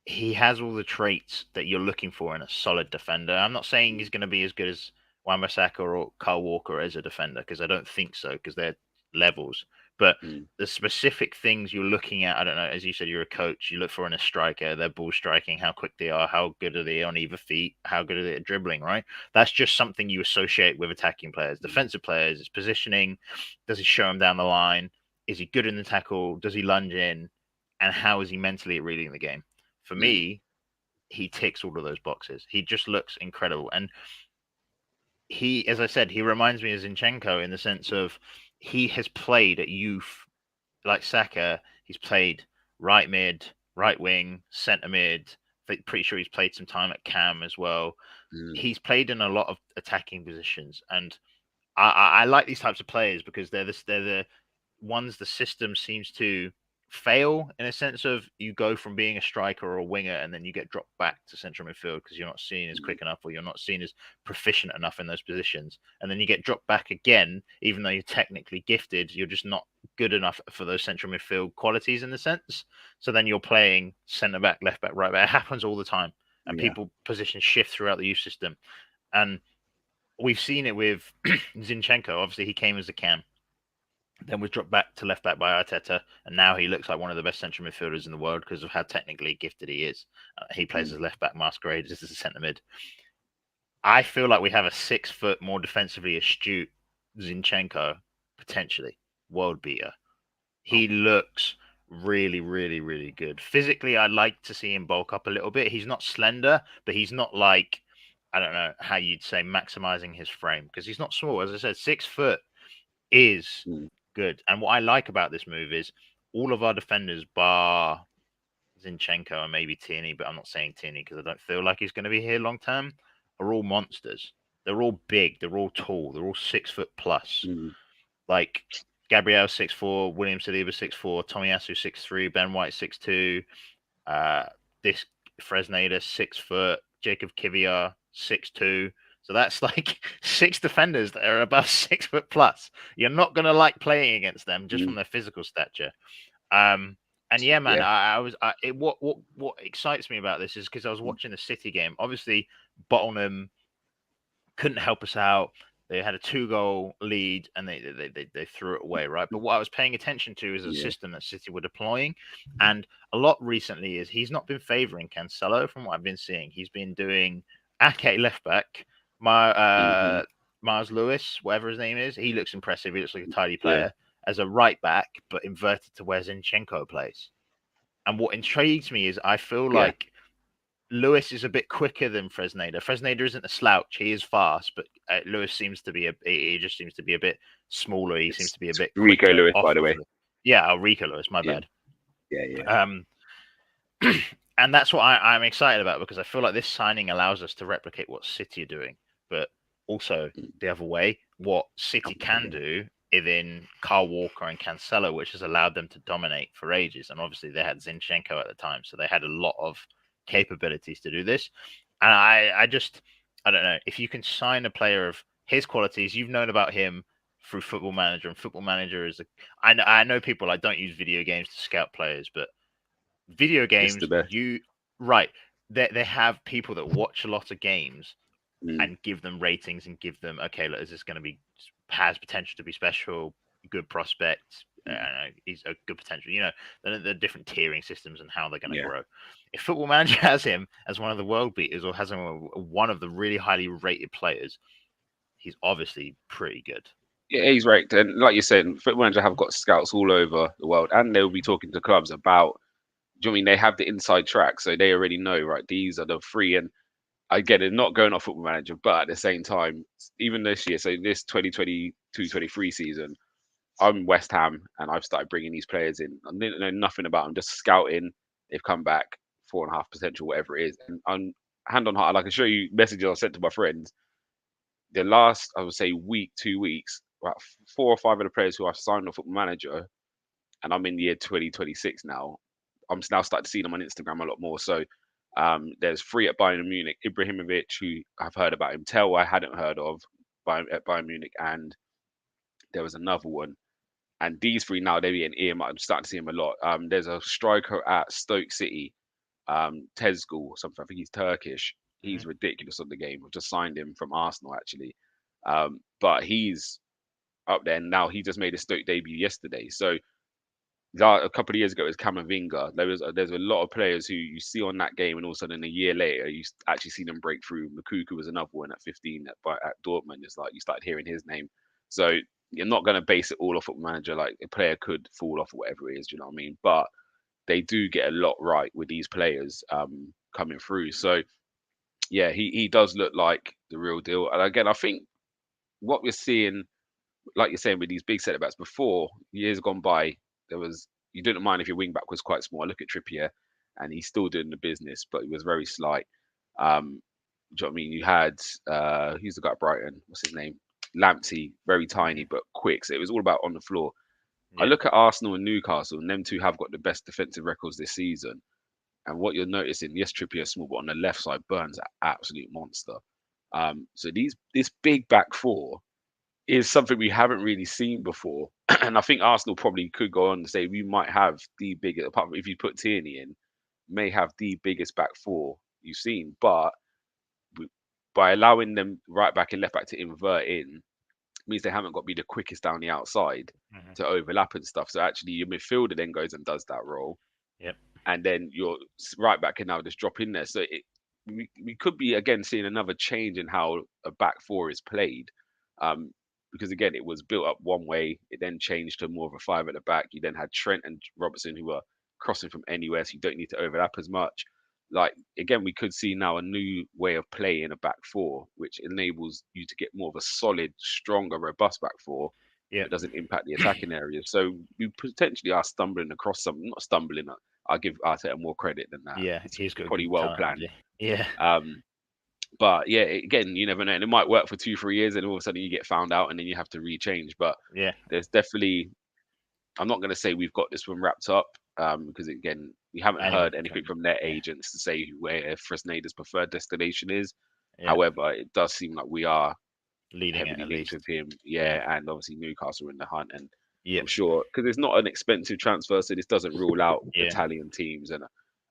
he has all the traits that you're looking for in a solid defender. I'm not saying he's going to be as good as Wan-Bissaka or Kyle Walker as a defender, because I don't think so, because they're levels. But Mm, the specific things you're looking at, I don't know, as you said, you're a coach, you look for in a striker, their ball striking, how quick they are, how good are they on either feet, how good are they at dribbling, right? That's just something you associate with attacking players. mm, Defensive players, it's positioning. Does he show him down the line? Is he good in the tackle? Does he lunge in? And how is he mentally at reading the game? For mm, me, he ticks all of those boxes. He just looks incredible. And he, as I said, he reminds me of Zinchenko in the sense of he has played at youth like Saka. He's played right mid, right wing, centre mid. Pretty sure he's played some time at Cam as well. mm, He's played in a lot of attacking positions, and I like these types of players because they're the ones the system seems to fail in a sense of you go from being a striker or a winger and then you get dropped back to central midfield because you're not seen as mm, quick enough or you're not seen as proficient enough in those positions, and then you get dropped back again even though you're technically gifted, you're just not good enough for those central midfield qualities in the sense. So then you're playing centre back, left back, right back. It happens all the time, and yeah. people position shift throughout the youth system. And we've seen it with Zinchenko. Obviously, he came as a cam, then was dropped back to left back by Arteta, and now he looks like one of the best central midfielders in the world because of how technically gifted he is. He plays Mm, as left back, masquerades as a centre mid. I feel like we have a 6 foot more defensively astute Zinchenko, potentially world beater. oh, He looks really, really, really good. Physically, I'd like to see him bulk up a little bit. He's not slender, but he's not like, I don't know how you'd say, maximizing his frame because he's not small. As I said, 6 foot is mm, good. And what I like about this move is all of our defenders, bar Zinchenko and maybe Tierney, but I'm not saying Tierney because I don't feel like he's going to be here long term, are all monsters. They're all big. They're all tall. They're all 6 foot plus. mm, Like Gabriel 6'4", William Saliba 6'4", Tomiyasu 6'3", Ben White 6'2", uh, this Fresneda 6 foot, Jacob Kiwior 6'2". So that's like 6 defenders that are above 6 foot plus. You're not gonna like playing against them just mm, from their physical stature. Um, and yeah, man, yeah. what excites me about this is because I was Mm, watching the City game. Obviously, Bottenham couldn't help us out. They had a 2 goal lead and they threw it away, right? But what I was paying attention to is a yeah. system that City were deploying. And a lot recently is he's not been favouring Cancelo from what I've been seeing. He's been doing Ake left back, my Hmm. Mars Lewis, whatever his name is. He looks impressive. He looks like a tidy Yeah. player as a right back, but inverted to where Zinchenko plays. And what intrigues me is I feel Yeah. like Lewis is a bit quicker than Fresneda. Fresneda isn't a slouch; he is fast, but Lewis seems to be he just seems to be a bit smaller. He seems It's to be a bit Rico quicker Lewis, off by the of way. the. Yeah, Rico Lewis. My Yeah. bad. Yeah. Yeah. Um, and that's what I'm excited about because I feel like this signing allows us to replicate what City are doing, but also Mm, the other way, what City can do in Carl Walker and Cancelo, which has allowed them to dominate for ages. And obviously they had Zinchenko at the time, so they had a lot of capabilities to do this. And I don't know, if you can sign a player of his qualities, you've known about him through Football Manager, and Football Manager is I know people like don't use video games to scout players, but video it's the games, best. you right, they have people that watch a lot of games Mm, and give them ratings and give them, okay, look, is this going to be, has potential to be special, good prospect, mm, he's a good potential, you know, the different tiering systems and how they're going to yeah. grow. If Football Manager has him as one of the world beaters or has him one of the really highly rated players, he's obviously pretty good. Yeah, he's right. And like you said, Football Manager have got scouts all over the world, and they'll be talking to clubs about. Do you know what I mean they have the inside track, so they already know, right? These are the three, and I get it, not going off Football Manager, but at the same time, even this year, so this 2022-23 season, I'm West Ham, and I've started bringing these players in. I didn't know nothing about them, just scouting. They've come back 4.5 potential, whatever it is, and I'm hand on heart. I can show you messages I sent to my friends. The last, I would say, week, 2 weeks, about 4 or 5 of the players who I've signed off Football Manager, and I'm in the year 2026 now. I'm now starting to see them on Instagram a lot more. So there's three at Bayern Munich, Ibrahimovic, who I've heard about him, Tell I hadn't heard of at Bayern Munich, and there was another one. And these three now, they're being earmarked. I'm starting to see him a lot. There's a striker at Stoke City, Tezgul or something. I think he's Turkish. Hmm. He's ridiculous on the game. I've just signed him from Arsenal actually. But he's up there. And now he just made a Stoke debut yesterday. So a couple of years ago, it was Camavinga. There's a lot of players who you see on that game, and all of a sudden, a year later, actually see them break through. Makuku was another one at 15 at Dortmund. It's like you started hearing his name. So you're not going to base it all off Football Manager. Like a player could fall off or whatever it is. Do you know what I mean? But they do get a lot right with these players coming through. So yeah, he does look like the real deal. And again, I think what we're seeing, like you're saying, with these big centre backs before, years gone by, there was, you didn't mind if your wing back was quite small. I look at Trippier, and he's still doing the business, but he was very slight. Do you know what I mean? You had who's the guy at Brighton? What's his name? Lamptey, very tiny Mhm. but quick. So it was all about on the floor. I Yeah, look at Arsenal and Newcastle, and them two have got the best defensive records this season. And what you're noticing, yes, Trippier is small, but on the left side, Burns an absolute monster. So this big back four is something we haven't really seen before. And I think Arsenal probably could go on to say we might have the biggest, apart from if you put Tierney in, may have the biggest back four you've seen. But by allowing them right back and left back to invert in, means they haven't got to be the quickest down the outside hmm, to overlap and stuff. So actually, your midfielder then goes and does that role, yep, and then your right back can now just drop in there. So we could be again seeing another change in how a back four is played. Um, because again, it was built up one way, it then changed to more of a five at the back. You then had Trent and Robertson who were crossing from anywhere, so you don't need to overlap as much. Like again, we could see now a new way of play in a back four, which enables you to get more of a solid, stronger, robust back four yep, that doesn't impact the attacking areas. So we potentially are stumbling across something, not stumbling. I'll give Arteta more credit than that. yeah. It's He's got probably good well talent, planned. hasn't he? Yeah, But yeah, again, you never know. And it might work for 2, 3 years, and all of a sudden you get found out, and then you have to rechange. But yeah. there's definitely, I'm not going to say we've got this one wrapped up, because again, we haven't Anyone heard can anything change it. from their Yeah, agents to say where Fresneda's preferred destination is. yeah. However, it does seem like we are Leading it heavily at linked least. with him. Yeah, Yeah, and obviously Newcastle in the hunt, and yep, I'm sure because it's not an expensive transfer, so this doesn't rule out yeah, Italian teams and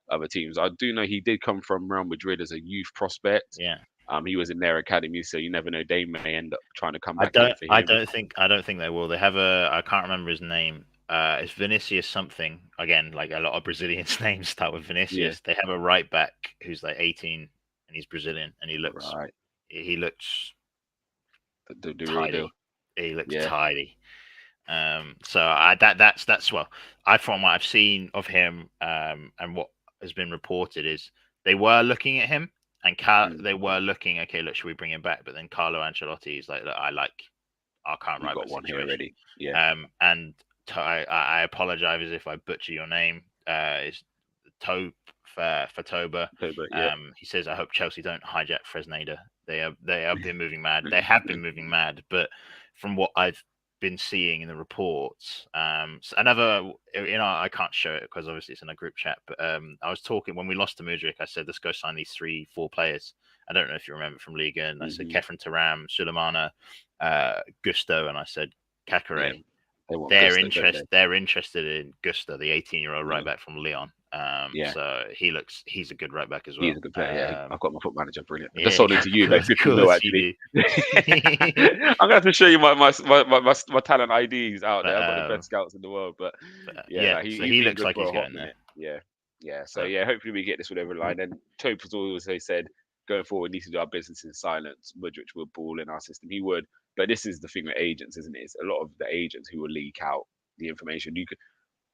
other teams. I do know he did come from Real Madrid as a youth prospect. yeah. He was in their academy, so you never know. They may end up trying to come I back in don't, for I him. don't think, I don't think they will. They have a, I can't remember his name. It's Vinicius something. Again, like a lot of Brazilians' names start with Yeah, Vinicius. They have a right back who's like 18 and he's Brazilian and right. he looks The real deal. tidy. He looks Yeah. tidy. So that's well, I from what I've seen of him, and what has been reported is they were looking at him and Mm. they were looking, okay, look, should we bring him back? But then Carlo Ancelotti is like, look, I like our current You right got back one here situation. already. Yeah. And I apologize if I butcher your name. It's Tope for Toba. But yeah. He says, I hope Chelsea don't hijack Fresneda. They have been moving mad. They have been moving mad, but from what I've been seeing in the reports, another, I can't show it because obviously it's in a group chat. But I was talking when we lost to Mudryk. I said, let's go sign these 3, 4 players. I don't know if you remember from Liga, and I said Hmm. Kefren Turam, Sulemana, Gusto, and I said Yeah. Kakare. They want Gusto, don't they? They're interested in Gusto, the 18-year-old right Mm. back from Lyon. Yeah. So he's a good right back as He is well. a good player. Yeah, I've got my foot manager. Brilliant. I just Yeah, sold him to you though, of 50 mil course you actually. do. I'm gonna have to show you my talent IDs out but there. I've got the best scouts in the world, but yeah, yeah, like so he's he been looks good like for he's a hot going there. minute. Yeah, yeah. So But yeah, hopefully we get this one over the line. And Tope has also said going forward, we need to do our business in silence. Mudryk would ball in our system. He would, but this is the thing with agents, isn't it? It's a lot of the agents who will leak out the information.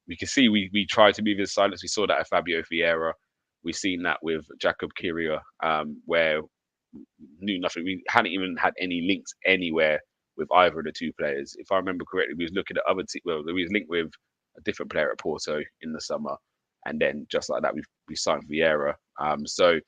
We can see we try to move in silence. We saw that at Fabio Vieira. We've seen that with Jakub Kiwior, where knew nothing. We hadn't even had any links anywhere with either of the two players. If I remember correctly, we was looking at other well, we was linked with a different player at Porto in the summer, and then just like that, we signed Vieira. So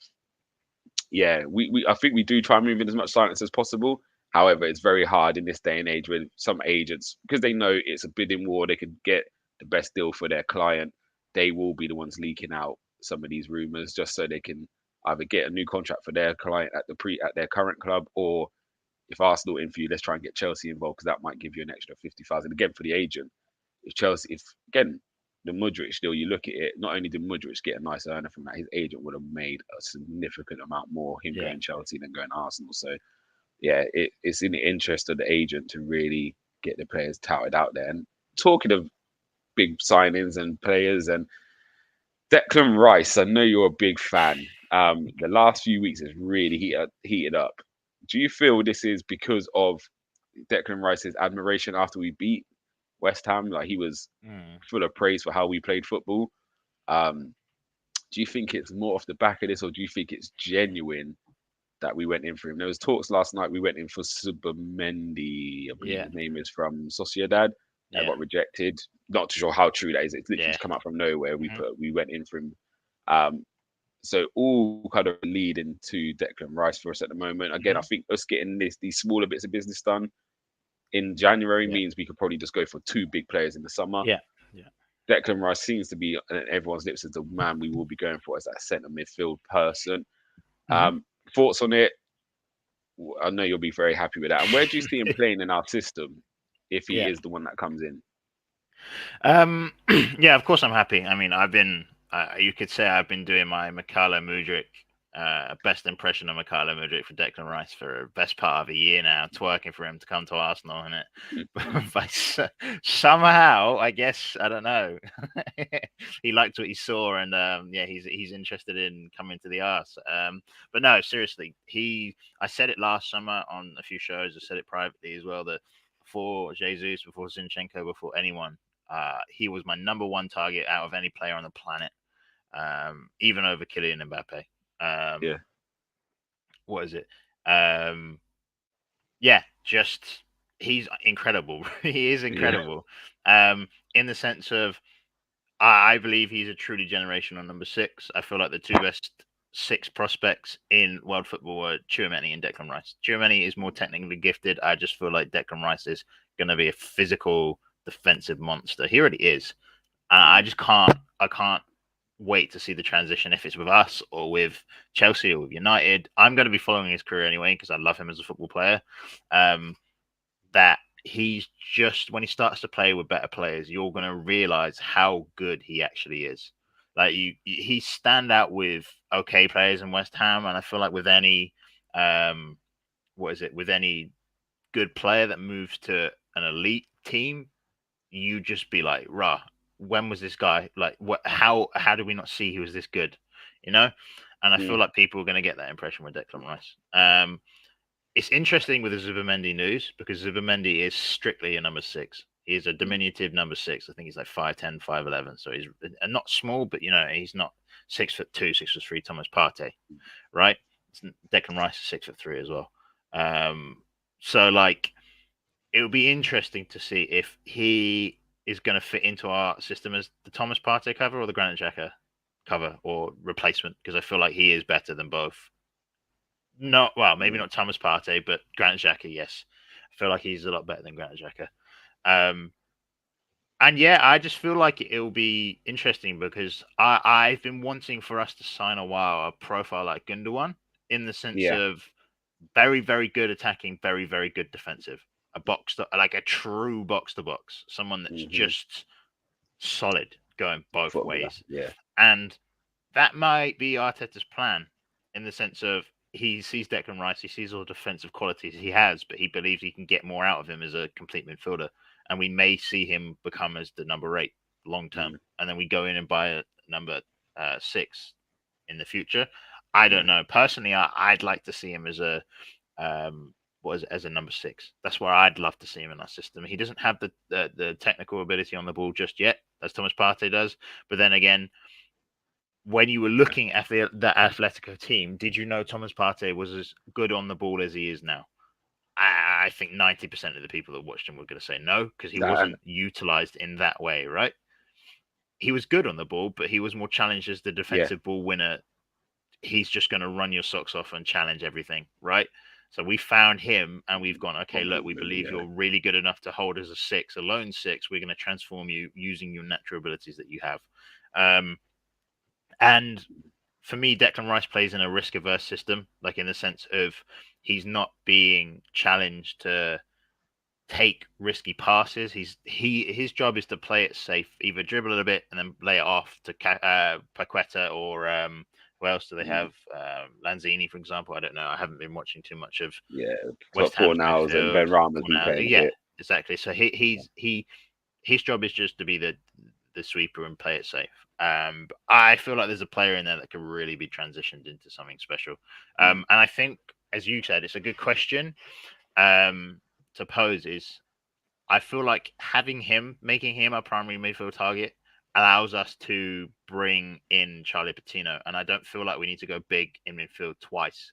yeah, we I think we do try and move in as much silence as possible. However, it's very hard in this day and age with some agents because they know it's a bidding war. They could get the best deal for their client. They will be the ones leaking out some of these rumors just so they can either get a new contract for their client at their current club, or if Arsenal in for you, let's try and get Chelsea involved because that might give you an extra 50,000 again for the agent. If Chelsea, if again the Mudryk deal, you look at it, not only did Mudryk get a nice earner from that, his agent would have made a significant amount more him yeah, going Chelsea than going Arsenal. So yeah, it's in the interest of the agent to really get the players touted out there. And talking of big signings and players and Declan Rice, I know you're a big fan. The last few weeks has really heated up. Do you feel this is because of Declan Rice's admiration after we beat West Ham? Like he was Mm. full of praise for how we played football. Um, do you think it's more off the back of this, or do you think it's genuine that we went in for him? There was talks last night we went in for Subamendi, I believe Yeah, his name is, from Sociedad. That yeah, got rejected. Not too sure how true that is. It's literally yeah. just come out from nowhere. Hmm. We went in for him. So all kind of leading to Declan Rice for us at the moment. Again, I Hmm. think us getting these smaller bits of business done in January Yeah, means we could probably just go for two big players in the summer. yeah, yeah. Declan Rice seems to be on everyone's lips as the man we will be going for as that centre midfield person. Hmm. Thoughts on it? I know you'll be very happy with that. And where do you see him playing in our system if he Yeah. is the one that comes in? Um, yeah, of course I'm happy. I mean, you could say I've been doing my Mikhailo Mudryk, best impression of Mikhailo Mudryk for Declan Rice for best part of a year now, twerking for him to come to Arsenal, and it. But somehow, I guess, I don't know, he liked what he saw, and yeah, he's interested in coming to the Ars. But no, seriously, I said it last summer on a few shows. I said it privately as well that before Jesus, before Zinchenko, before anyone. He was my number one target out of any player on the planet, even over Kylian Mbappe. Yeah, Um, what is it? Um, yeah, just he's incredible. He is yeah, incredible. In the sense of, I believe he's a truly generational number six. I feel like the two best six prospects in world football were Tchouaméni and Declan Rice. Tchouaméni is more technically gifted. I just feel like Declan Rice is going to be a physical defensive monster. He already is. I just can't. I can't wait to see the transition if it's with us or with Chelsea or with United. I'm going to be following his career anyway because I love him as a football player. Um, that he's just when he starts to play with better players, you're going to realize how good he actually is. Like he stand out with okay players in West Ham, and I feel like with any what is it with any good player that moves to an elite team, you just be like, rah, when was this guy like what how did we not see he was this good? You know? And I feel mm, like people are gonna get that impression with Declan Rice. It's interesting with the Zubimendi news because Zubimendi is strictly a number six. He is a mm, diminutive number six. I think he's like 5'10", 5'11". So he's not small, but he's not 6'2", 6'3", Thomas Partey, right? Declan Rice is 6'3" as well. Um, so like it would be interesting to see if he is going to fit into our system as the Thomas Partey cover or the Granit Xhaka cover or replacement, because I feel like he is better than both. Not well, maybe yeah, not Thomas Partey, but Granit Xhaka, yes. I feel like he's a lot better than Granit Xhaka. Um, and yeah, I just feel like it'll be interesting because I've been wanting for us to sign a profile like Gundogan in the sense yeah. of very, very good attacking, very, very good defensive. Like a true box to box, someone that's Mm-hmm. just solid going both Footballer, ways. yeah. And that might be Arteta's plan in the sense of he sees Declan Rice, he sees all the defensive qualities he has, but he believes he can get more out of him as a complete midfielder. And we may see him become as the number 8 long term. Mm, And then we go in and buy a number 6 in the future. I don't yeah, know. Personally, I'd like to see him as a as a number 6. That's where I'd love to see him in our system. He doesn't have the technical ability on the ball just yet, as Thomas Partey does. But then again, when you were looking at the Atletico team, did you know Thomas Partey was as good on the ball as he is now? I think 90% of the people that watched him were going to say no because he and wasn't utilized in that way, right? He was good on the ball, but he was more challenged as the yeah, defensive ball winner. He's just going to run your socks off and challenge everything, right? So we found him and we've gone, okay, look, we believe yeah, you're really good enough to hold as a 6, a lone 6. We're going to transform you using your natural abilities that you have. And for me, Declan Rice plays in a risk averse system, like in the sense of he's not being challenged to take risky passes. His job is to play it safe, either dribble a little bit and then lay it off to Paqueta or who else do they mm, have? Lanzini, for example. I don't know. I haven't been watching too much of yeah. West Ham's Fornals and midfield. Ben Rama's been Now, playing a yeah, bit. exactly. So his job is just to be the sweeper and play it safe. But I feel like there's a player in there that could really be transitioned into something special. And I think, as you said, it's a good question to pose. Is I feel like making him a primary midfield target allows us to bring in Charlie Patino, and I don't feel like we need to go big in midfield twice.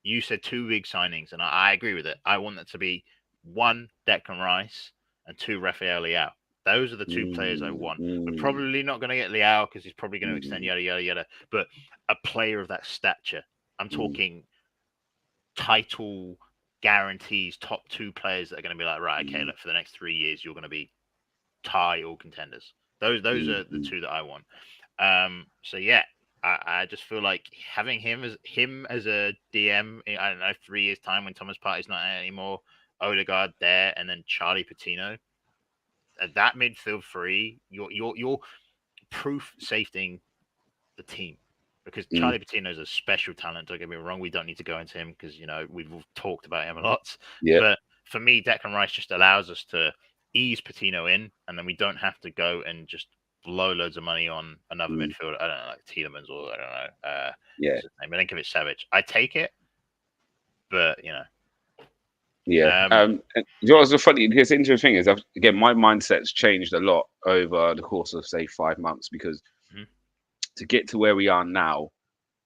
You said two big signings, and I agree with it. I want that to be one, Declan Rice, and two, Rafael Leao. Those are the two players I want. We're probably not going to get Leao because he's probably going to extend yada yada yada. But a player of that stature, I'm talking title guarantees, top two players that are going to be like, right, okay, look, for the next 3 years, you're going to be title contenders. Those are the two that I want. So yeah, I just feel like having him as a DM. I don't know, 3 years time when Thomas Partey's not there anymore, Odegaard there, and then Charlie Patino. At that midfield three, you're proof safetying the team because Charlie Patino is a special talent. Don't get me wrong. We don't need to go into him because we've talked about him a lot. Yeah. But for me, Declan Rice just allows us to ease Patino in, and then we don't have to go and just blow loads of money on another midfielder. I don't know, like Tielemans or I don't know. What's his name? I think of it Savage. I take it, but Yeah. You know what's the funny? Because the interesting thing is, again, my mindset's changed a lot over the course of say 5 months because to get to where we are now,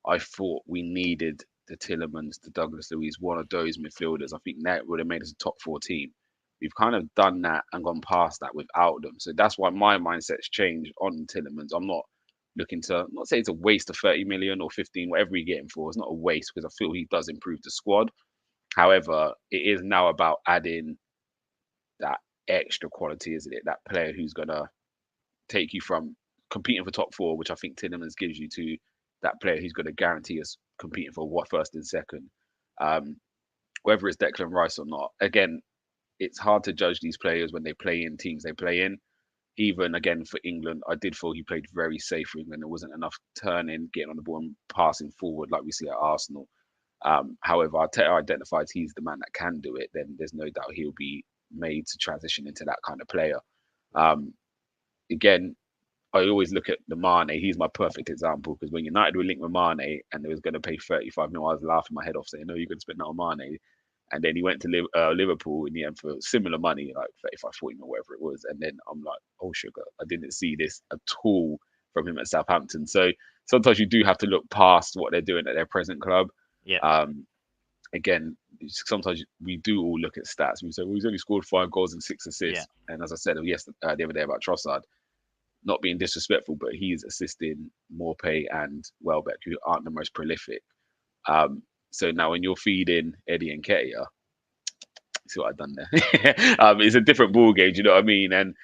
I thought we needed the Tillemans, the Douglas Luiz, one of those midfielders. I think that would have made us a top four team. We've kind of done that and gone past that without them. So that's why my mindset's changed on Tillemans. I'm not looking to not say it's a waste of 30 million or 15, whatever we get him for. It's not a waste because I feel he does improve the squad. However, it is now about adding that extra quality, isn't it? That player who's gonna take you from competing for top four, which I think Tillemans gives you, to that player who's going to guarantee us competing for what first and second. Um, Whether it's Declan Rice or not, again, it's hard to judge these players when they play in teams they play in. Even again for England, I did feel he played very safe for England. There wasn't enough turning, getting on the ball, and passing forward like we see at Arsenal. However, Arteta identifies he's the man that can do it. Then there's no doubt he'll be made to transition into that kind of player. Um, Again, I always look at the Mane. He's my perfect example because when United were linked with Mane and they was going to pay 35 mil, I was laughing my head off saying, "No, you're going to spend that on Mane." And then he went to Liverpool in the end for similar money, like 35, 40 mil, whatever it was. And then I'm like, oh, sugar, I didn't see this at all from him at Southampton. So sometimes you do have to look past what they're doing at their present club. yeah, Again, sometimes we do all look at stats. We say, well, he's only scored 5 goals and 6 assists. yeah, And as I said the other day about Trossard, not being disrespectful, but he's assisting Morpay and Welbeck, who aren't the most prolific. So now when you're feeding Eddie and Ketia, see what I've done there? It's a different ball game, do you know what I mean? And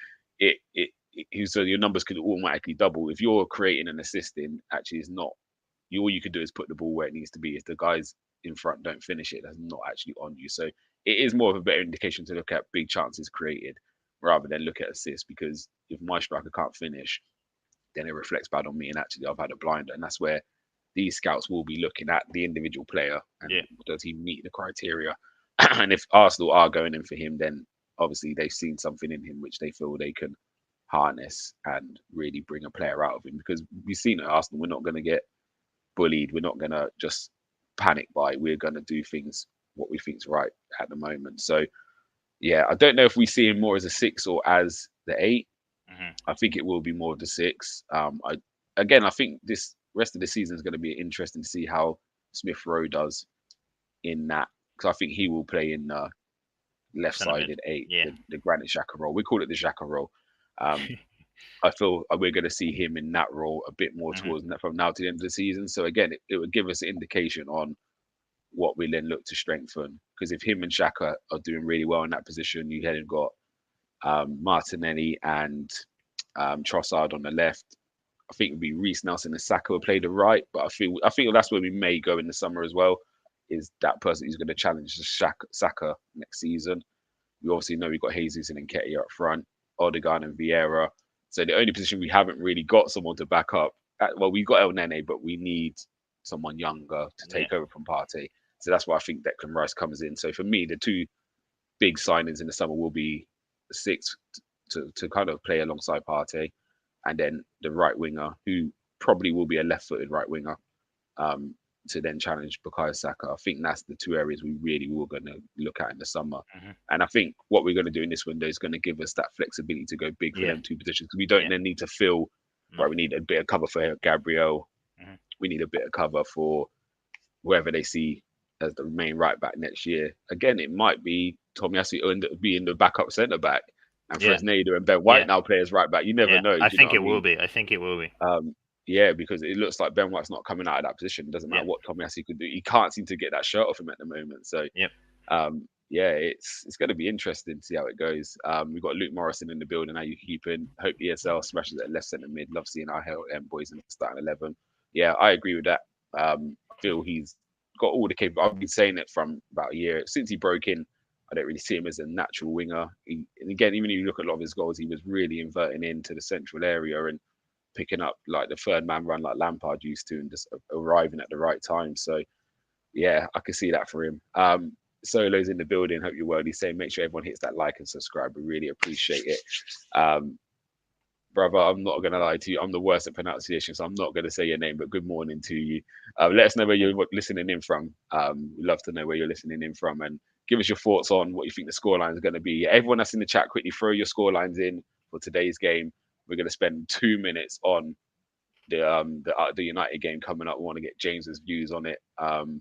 so your numbers could automatically double. If you're creating and assisting, actually it's not, all you could do is put the ball where it needs to be. If the guys in front don't finish it, that's not actually on you. So it is more of a better indication to look at big chances created rather than look at assists, because if my striker can't finish, then it reflects bad on me. And actually, I've had a blinder, and that's where these scouts will be looking at the individual player and does he meet the criteria. And if Arsenal are going in for him, then obviously they've seen something in him which they feel they can harness and really bring a player out of him. Because we've seen at Arsenal, we're not going to get bullied. We're not going to just panic buy. We're going to do things what we think's right at the moment. So yeah, I don't know if we see him more as a 6 or as the 8. I think it will be more of the 6. I think this rest of the season is going to be interesting to see how Smith Rowe does in that, because I think he will play in the left-sided 8, the Granit Xhaka role. We call it the Xhaka role. I feel we're going to see him in that role a bit more towards from now to the end of the season. So again, it would give us an indication on what we then look to strengthen. Because if him and Xhaka are doing really well in that position, you hadn't got Martinelli and Trossard on the left. I think it would be Reece Nelson and Saka would play the right, but I feel that's where we may go in the summer as well. Is that person who's going to challenge Saka next season? We obviously know we've got Jesus and Nketiah up front, Odegaard and Vieira. So the only position we haven't really got someone to back up. Well, we've got El Nene, but we need someone younger to take over from Partey. So that's why I think Declan Rice comes in. So for me, the two big signings in the summer will be six to kind of play alongside Partey, and then the right winger, who probably will be a left-footed right winger, um, to then challenge Bukayo Saka. I think that's the two areas we really were going to look at in the summer. Hmm. And I think what we're going to do in this window is going to give us that flexibility to go big for Yeah, them two positions, because we don't yeah, then need to fill, no. right, we need a bit of cover for Gabriel. Hmm. We need a bit of cover for whoever they see as the main right back next year. Again, it might be Tomiyasu end up being the backup centre back, and Yeah, Fresneda and Ben White yeah, now play as right back. You never yeah. know. Do I you know think what I it will mean? be. I think it will be. Yeah, because it looks like Ben White's not coming out of that position. It doesn't matter Yeah, what Tomiyasu could do. He can't seem to get that shirt off him at the moment. So yep, yeah, it's going to be interesting to see how it goes. We've got Luke Morrison in the building. How you keeping? Hope ESL smashes at left centre mid. Love seeing our boys in the starting 11. Yeah, I agree with that. I feel he's got all the capability. I've been saying it from about a year since he broke in. I don't really see him as a natural winger. And again, even if you look at a lot of his goals, he was really inverting into the central area and picking up like the third man run like Lampard used to, and just arriving at the right time. So yeah, I can see that for him. Solo's in the building. Hope you're well. He's saying make sure everyone hits that like and subscribe. We really appreciate it. Um, Brother, I'm not going to lie to you. I'm the worst at pronunciation, so I'm not going to say your name, but good morning to you. Let us know where you're listening in from. We'd love to know where you're listening in from, and give us your thoughts on what you think the scoreline is going to be. Everyone that's in the chat, quickly throw your scorelines in for today's game. We're going to spend 2 minutes on the United game coming up. We want to get James's views on it, and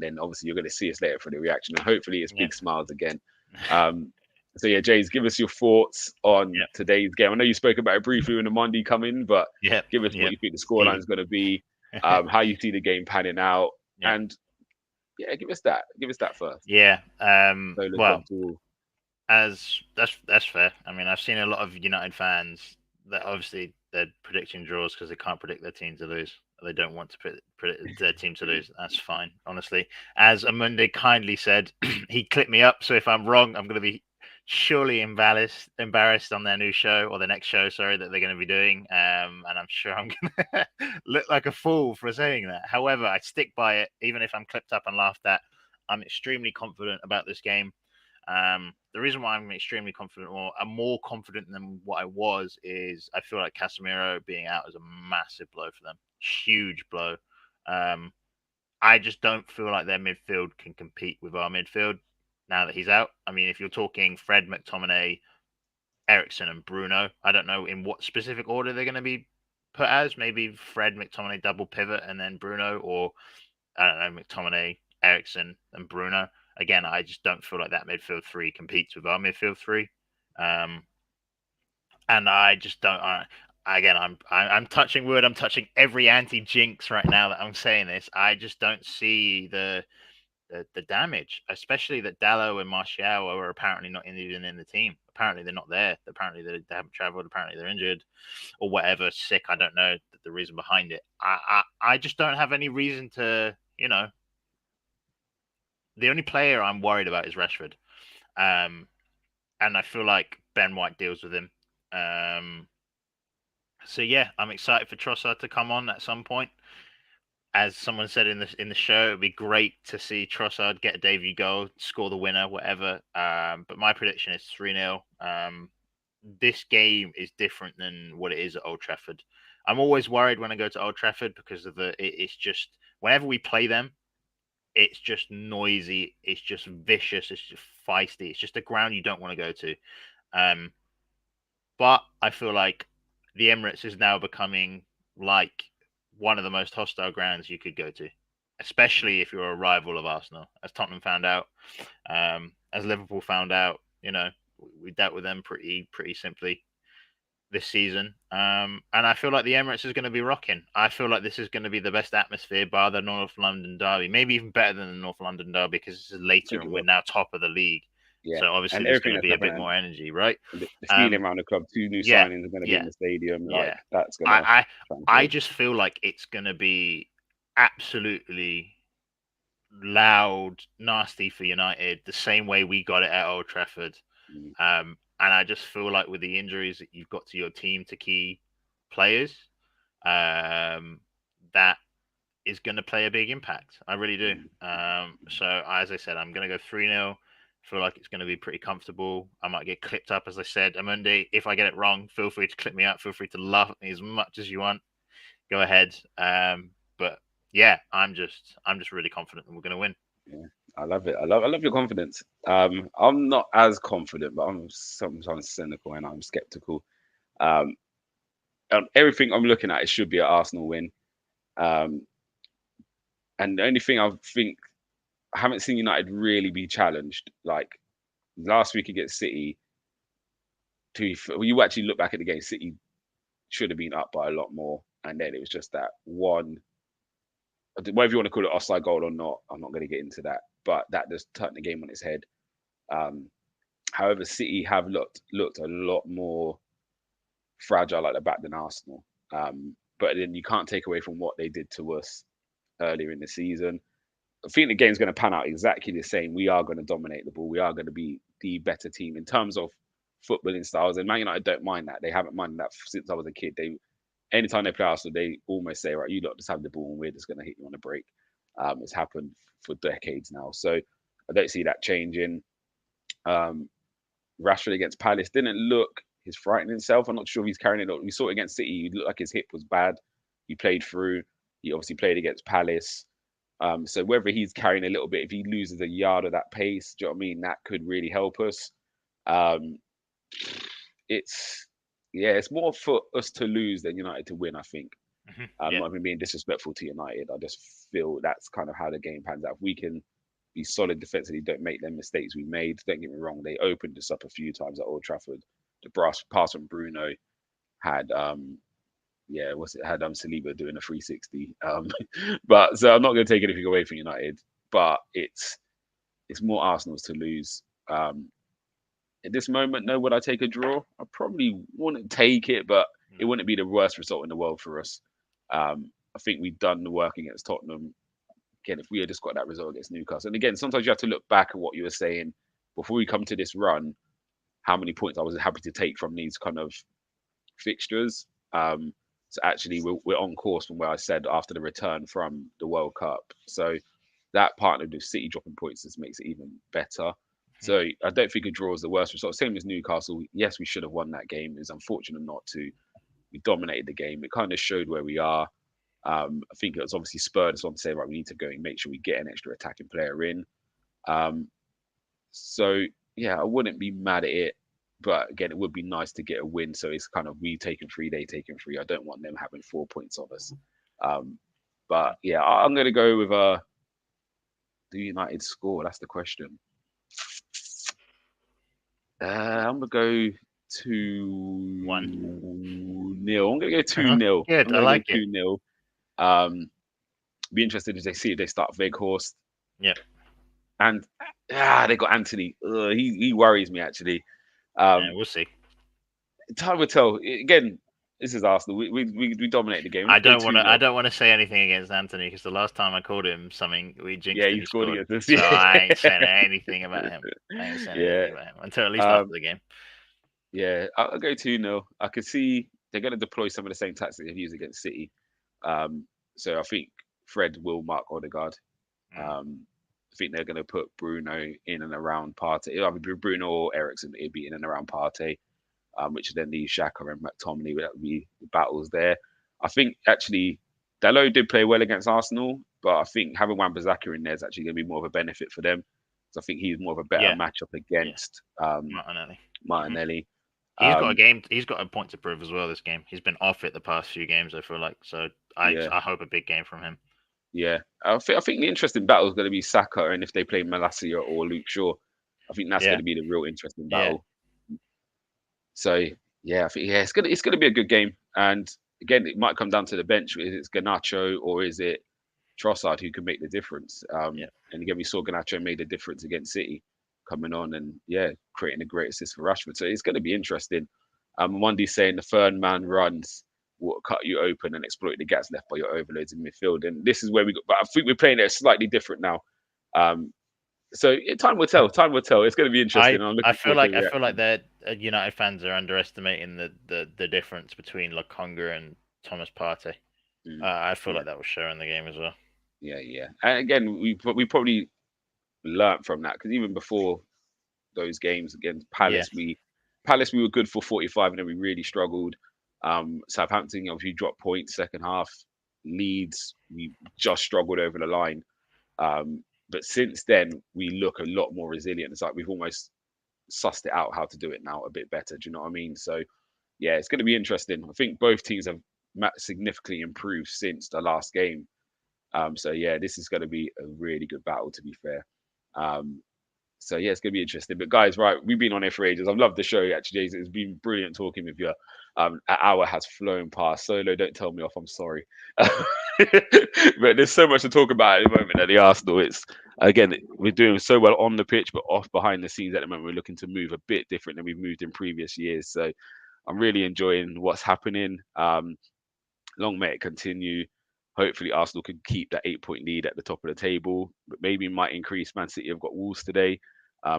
then obviously you're going to see us later for the reaction, and hopefully it's yeah, big smiles again. Um, so yeah, James, give us your thoughts on yeah, today's game. I know you spoke about it briefly when the Monday come in, but yeah, give us what yeah. you think the scoreline Easy. is going to be, how you see the game panning out, Yeah, and yeah, give us that. Give us that first. yeah. So let's Well, jump to as that's fair. I mean, I've seen a lot of United fans that obviously they're predicting draws because they can't predict their team to lose. They don't want to predict their team to lose. That's fine, honestly. As Amundi kindly said, he clipped me up. So if I'm wrong, I'm going to be surely embarrassed on their new show or the next show, sorry, that they're going to be doing. And I'm sure I'm going to look like a fool for saying that. However, I stick by it, even if I'm clipped up and laughed at. I'm extremely confident about this game. The reason why I'm extremely confident, or I'm more confident than what I was, is I feel like Casemiro being out is a massive blow for them. Huge blow. Um, I just don't feel like their midfield can compete with our midfield now that he's out. I mean, if you're talking Fred, McTominay, Ericsson, and Bruno, I don't know in what specific order they're going to be put as. Maybe Fred, McTominay, double pivot, and then Bruno, or I don't know, McTominay, Ericsson, and Bruno. Again, I just don't feel like that midfield three competes with our midfield three, um, and I just don't. Again, I'm touching wood. I'm touching every anti jinx right now that I'm saying this. I just don't see the damage, especially that Dallo and Martial are apparently not even in the team. Apparently they're not there. Apparently they haven't travelled. Apparently they're injured or whatever, sick. I don't know the reason behind it. I just don't have any reason to, the only player I'm worried about is Rashford. Um, and I feel like Ben White deals with him. So yeah, I'm excited for Trossard to come on at some point. As someone said in the show, it'd be great to see Trossard get a debut goal, score the winner, whatever. But my prediction is 3-0. This game is different than what it is at Old Trafford. I'm always worried when I go to Old Trafford because of it's just whenever we play them, it's just noisy, it's just vicious, it's just feisty. It's just a ground you don't want to go to. Um, but I feel like the Emirates is now becoming like one of the most hostile grounds you could go to, especially if you're a rival of Arsenal, as Tottenham found out, as Liverpool found out. We dealt with them pretty simply this season. And I feel like the Emirates is going to be rocking. I feel like this is going to be the best atmosphere bar the North London derby, maybe even better than the North London derby because this is I later think it and we're will. now top of the league. Yeah, So obviously and there's everything going to that's be a bit happening, more energy, right? the feeling Um, around the club, two new yeah, signings are going to be in yeah, the stadium. Like yeah. that's going to I I translate. just feel like it's going to be absolutely loud, nasty for United, the same way we got it at Old Trafford. Mm, And I just feel like with the injuries that you've got to your team to key players, that is going to play a big impact. I really do. mm, So as I said, I'm going to go 3-0. Feel like it's going to be pretty comfortable. I might get clipped up, as I said. Amundi, if I get it wrong, feel free to clip me up. Feel free to laugh at me as much as you want. Go ahead. But yeah, I'm just really confident that we're going to win. Yeah, I love it. I love your confidence. I'm not as confident, but I'm sometimes cynical and I'm skeptical. Um, everything I'm looking at, it should be an Arsenal win. Um, and the only thing I haven't seen United really be challenged. Like last week against City, when you actually look back at the game, City should have been up by a lot more, and then it was just that one, whether you want to call it offside goal or not. I'm not going to get into that, but that just turned the game on its head. Um, However, City have looked a lot more fragile at the back than Arsenal. But then you can't take away from what they did to us earlier in the season. I think the game's going to pan out exactly the same. We are going to dominate the ball. We are going to be the better team in terms of footballing styles. And Man United don't mind that. They haven't minded that since I was a kid. Anytime they play Arsenal, they almost say, right, you lot just have the ball and we're just going to hit you on the break. It's happened for decades now. So I don't see that changing. Um, Rashford against Palace didn't look his frightening self. I'm not sure if he's carrying it. We saw it against City. He looked like his hip was bad. He played through. He obviously played against Palace. So whether he's carrying a little bit, if he loses a yard of that pace, do you know what I mean? That could really help us. Um, it's it's more for us to lose than United to win. I think. I'm Yeah. not even being disrespectful to United. I just feel that's kind of how the game pans out. If we can be solid defensively, don't make them mistakes we made. Don't get me wrong, they opened us up a few times at Old Trafford. The brass pass from Bruno had what's it had Saliba doing a 360. But so I'm not going to take anything away from United, but it's more Arsenal's to lose. At this moment, no, would I take a draw? I probably wouldn't take it, but it No. wouldn't be the worst result in the world for us. I think we've done the work against Tottenham. Again, if we had just got that result against Newcastle, and again, sometimes you have to look back at what you were saying before we come to this run, how many points I was happy to take from these kind of fixtures. So actually, we're on course from where I said after the return from the World Cup. So that partnered with City dropping points just makes it even better. Mhm. So I don't think a draw is the worst result. Same as Newcastle. Yes, we should have won that game. It's unfortunate not to. We dominated the game. It kind of showed where we are. I think it was obviously spurred us on to say, right, we need to go and make sure we get an extra attacking player in. Um, so yeah, I wouldn't be mad at it, but again, it would be nice to get a win. So it's kind of we taking three, they taking three. I don't want them having 4 points of us. Um, but yeah, I'm going to go with do United score? That's the question. I'm gonna go One. 2-0. I'm gonna go 2-0. Good. I'm I gonna go like it. 2-0. Um, be interested if they see if they start Veghorst. Yep. And they got Anthony. He worries me actually. Yeah, Um, we'll see. Time will tell. Again, this is Arsenal. We dominate the game. I Let's go don't want two to. I nil. don't want to say anything against Anthony because the last time I called him something, we Yeah, jinxed and he he scored scored. against us. So I ain't Yeah, saying anything about him. I ain't saying yeah. anything about him until at least after Um, the game. yeah. I'll go 2-0. I can see they're going to deploy some of the same tactics they've used against City. So I think Fred will mark Odegaard. Mm. Um, I think they're going to put Bruno in and around Partey. It'll either be Bruno or Ericsson. It'll be in and around Partey, which then leaves Xhaka and McTominay. That would be battles there. I think actually Dalot did play well against Arsenal, but I think having Wan-Bissaka in there is actually going to be more of a benefit for them. So I think he's more of a better Yeah, matchup yeah. against Martinelli. Hmm. Martinelli. He's got a Um, game. He's got a point to prove as well. This game, he's been off it the past few games. I feel like so. yeah, I hope a big game from him. yeah. I think the interesting battle is going to be Saka, and if they play Malacia or Luke Shaw, I think that's going Yeah, to be the real interesting yeah, battle. So yeah, I think it's gonna be a good game. And again, it might come down to the bench. Is it Ganacho or is it Trossard who can make the difference? yeah, And again, we saw Ganacho made a difference against City coming on and creating a great assist for Rashford. So it's going to be interesting. Mondy's saying the third man runs will cut you open and exploit the gaps left by your overloads in midfield. And this is where we got, but I think we're playing it slightly different now. Um, so time will tell. Time will tell. It's going to be interesting. I'm I looking feel forward to like the I feel like reaction. that United fans are underestimating the difference between Lokonga and Thomas Partey. Mm, I feel yeah. like that was shown in the game as well. Yeah, yeah. And again, we probably learnt from that because even before. those games against Yeah. Palace we were good for 45 and then we really struggled. Southampton, obviously dropped points second half. Leeds, we just struggled over the line. But since then, we look a lot more resilient. It's like we've almost sussed it out how to do it now a bit better. Do you know what I mean? So yeah, it's going to be interesting. I think both teams have significantly improved since the last game. So yeah, this is going to be a really good battle. To be fair, um, so yeah, it's gonna be interesting. But guys, right, we've been on here for ages. I've loved the show actually, Jason. It's been brilliant talking with you. An hour has flown past. Solo, don't tell me off. I'm sorry. But there's so much to talk about at the moment at the Arsenal. It's again, we're doing so well on the pitch, but off behind the scenes at the moment, we're looking to move a bit different than we've moved in previous years. So I'm really enjoying what's happening. Long may it continue. Hopefully, Arsenal can keep that 8 point lead at the top of the table, but maybe might increase. Man City have got Wolves today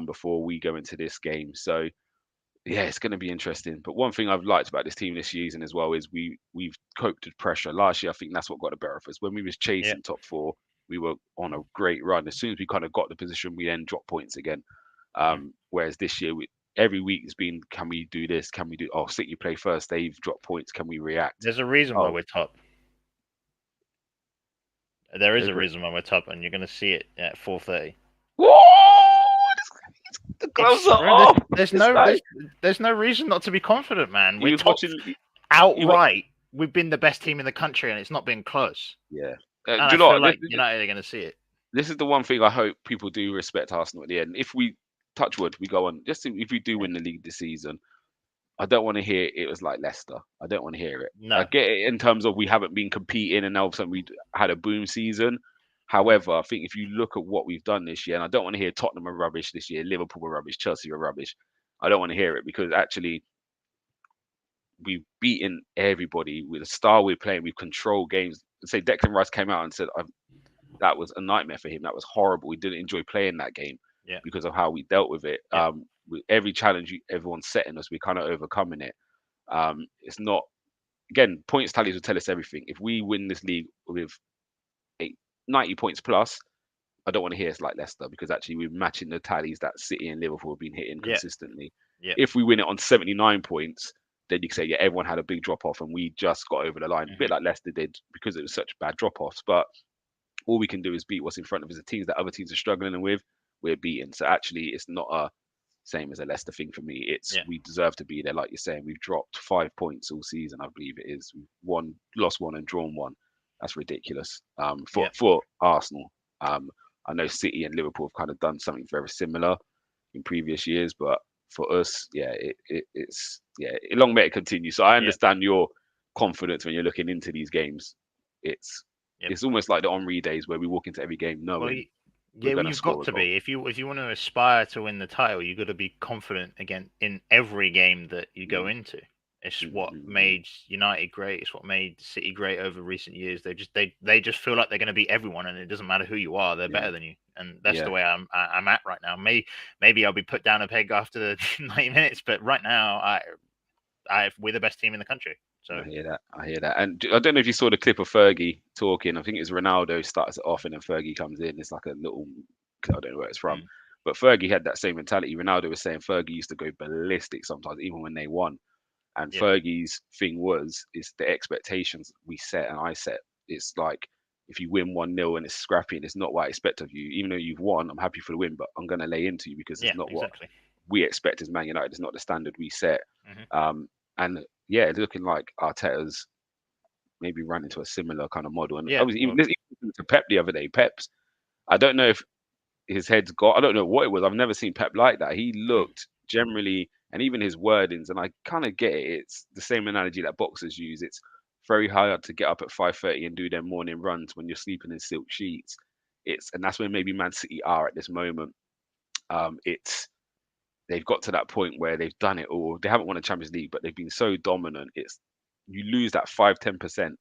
before we go into this game. So yeah, it's going to be interesting. But one thing I've liked about this team this season as well is we've coped with pressure. Last year, I think that's what got the better of us. When we was Yeah. chasing top four, we were on a great run. As soon as we kind of got the position, we then dropped points again. Mhm. Whereas this year, every week has been, can we do this? Can we do? Oh, City play first. They've dropped points. Can we react? There's a reason why Oh, we're top. There is go a for it. reason why we're top, and you're going to see it at 4:30. Whoa! The gloves It's are bro, there's, off. there's It's no like there's no reason not to be confident, man. he We're was top watching. He wa- outright. We've been the best team in the country, and it's not been close. yeah. And Do I you know feel what? like United are going to see it. This is the one thing I hope people do respect Arsenal at the end. If we touch wood, we go on. If we do Yeah. win the league this season, I don't want to hear it was like Leicester. I don't want to hear it. I No. get it in terms of we haven't been competing, and all of a sudden we had a boom season. Mhm. However, I think if you look at what we've done this year, and I don't want to hear Tottenham are rubbish this year, Liverpool were rubbish, Chelsea were rubbish. I don't want to hear it because actually we've beaten everybody with the style we're playing. We've controlled games. Say Declan Rice came out and said, that was a nightmare for him. That was horrible. We didn't enjoy playing that game Yeah. because of how we dealt with it. Yeah. With every challenge everyone's setting us, we're kind of overcoming it. It's not again points tallies will tell us everything. If we win this league with 90 points plus, I don't want to hear it's like Leicester because actually we're matching the tallies that City and Liverpool have been hitting Yeah. consistently. Yeah. If we win it on 79 points, then you can say, yeah, everyone had a big drop off and we just got over the line, a bit Mhm. like Leicester did because it was such bad drop offs. But all we can do is beat what's in front of us. The teams that other teams are struggling with, we're beating. So actually, it's not a same as a Leicester thing for me. It's Yeah. we deserve to be there, like you're saying. We've dropped 5 points all season, I believe it is. We've won, lost one, and drawn one. That's ridiculous. For Yeah. Arsenal, I know City and Liverpool have kind of done something very similar in previous years, but for us, yeah, it's long may it continue. So I Yeah. understand your confidence when you're looking into these games. It's Yep. it's almost like the Henry days where we walk into every game Well, knowing we're yeah, well, gonna you've got score a to goal. be if you want to aspire to win the title, you've got to be confident again in every game that you go Mm, into. It's mm, what mm, mm. made United great. It's what made City great over recent years. They just feel like they're going to beat everyone, and it doesn't matter who you are. They're Yeah, better than you, and that's the yeah, way I'm at right now. Maybe I'll be put down a peg after the 90 minutes, but right now we're the best team in the country. So I hear that. I hear that. And I don't know if you saw the clip of Fergie talking. I think it's Ronaldo starts it off and then Fergie comes in. It's like a little, I don't know where it's from. mm, But Fergie had that same mentality. Ronaldo was saying Fergie used to go ballistic sometimes, even when they won. And yeah, Fergie's thing was, it's the expectations we set and I set. It's like, if you win 1-0 and it's scrappy and it's not what I expect of you, even though you've won, I'm happy for the win, but I'm going to lay into you because it's yeah, not what exactly. we expect as Man United. It's not the standard we set. Hmm. And yeah, it's looking like Arteta's maybe run into a similar kind of model. And Yeah, obviously, well, even to Pep the other day, Pep's, I don't know if his head's got, I don't know what it was. I've never seen Pep like that. He mm, looked generally, and even his wordings, and I kind of get it. It's the same analogy that boxers use. It's very hard to get up at 5:30 and do their morning runs when you're sleeping in silk sheets. And that's where maybe Man City are at this moment. It's they've got to that point where they've done it all. They haven't won a Champions League, but they've been so dominant. It's you lose that 5-10%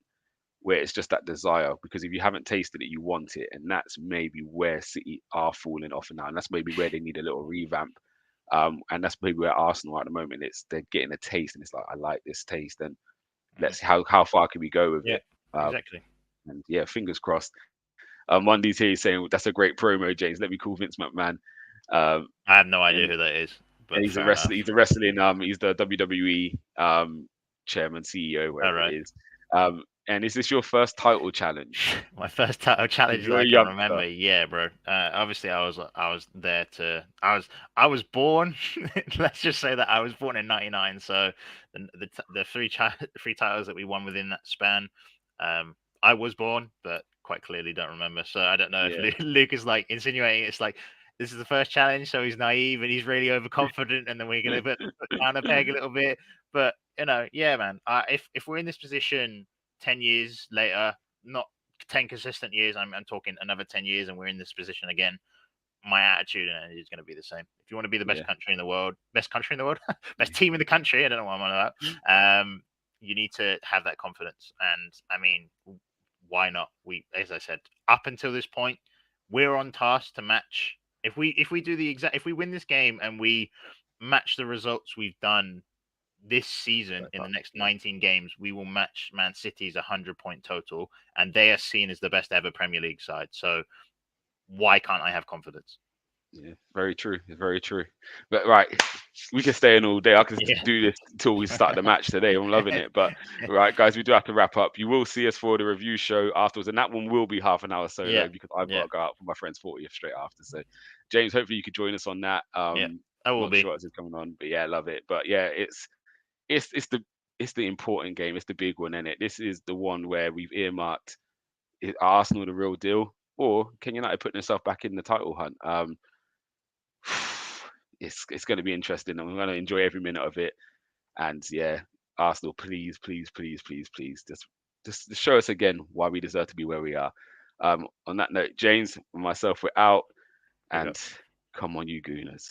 where it's just that desire because if you haven't tasted it, you want it, and that's maybe where City are falling off now, and that's maybe where they need a little revamp. And that's maybe where Arsenal are at the moment. It's they're getting a taste, and it's like I like this taste, and mhm. let's see how far can we go with Yeah, it. Uh, exactly. and yeah, fingers crossed. Mondy's here saying that's a great promo, James. Let me call Vince McMahon. I have no idea and who that is, and but he's a fair wrestler. enough. He's the WWE chairman, CEO, All whatever it right. is. And is this your first title challenge? My first title Because challenge that you're I a can youngster. remember, yeah, bro. Obviously, I was there to I was born. Let's just say that I was born in '99. So the three titles that we won within that span, I was born, but quite clearly don't remember. So I don't know if Yeah, Luke is like insinuating it's like this is the first challenge, so he's naive and he's really overconfident, and then we're gonna put down a peg a little bit. But yeah, man. If we're in this position 10 years later, not 10 consistent years, I'm talking another 10 years, and we're in this position again, my attitude and energy is going to be the same. If you want to be the yeah, best country in the world, best team in the country, I don't know what I'm on about. You need to have that confidence. And I mean, why not? As I said, up until this point, we're on task to match. If we do the exact, if we win this game and we match the results we've done this season Back in the up. next Yeah, 19 games, we will match Man City's 100-point total, and they are seen as the best ever Premier League side. So why can't I have confidence? yeah, very true. It's very true. But right, we can stay in all day. I can Yeah. do this until we start the match today. I'm loving it. But right, guys, we do have to wrap up. You will see us for the review show afterwards, and that one will be half an hour Yeah. solo because I've got Yeah. to go out for my friend's 40th straight after. So, James, hopefully you could join us on that. Yeah. I will Not be. sure what's coming on, but yeah, I love it. But yeah, it's the important game. It's the big one, is it? This is the one where we've earmarked is Arsenal the real deal, or can United put themselves back in the title hunt? It's going to be interesting. I'm going to enjoy every minute of it. And yeah, Arsenal, please, please, please, please, please, just show us again why we deserve to be where we are. On that note, James and myself, we're out, Big up. and come on, you Gooners.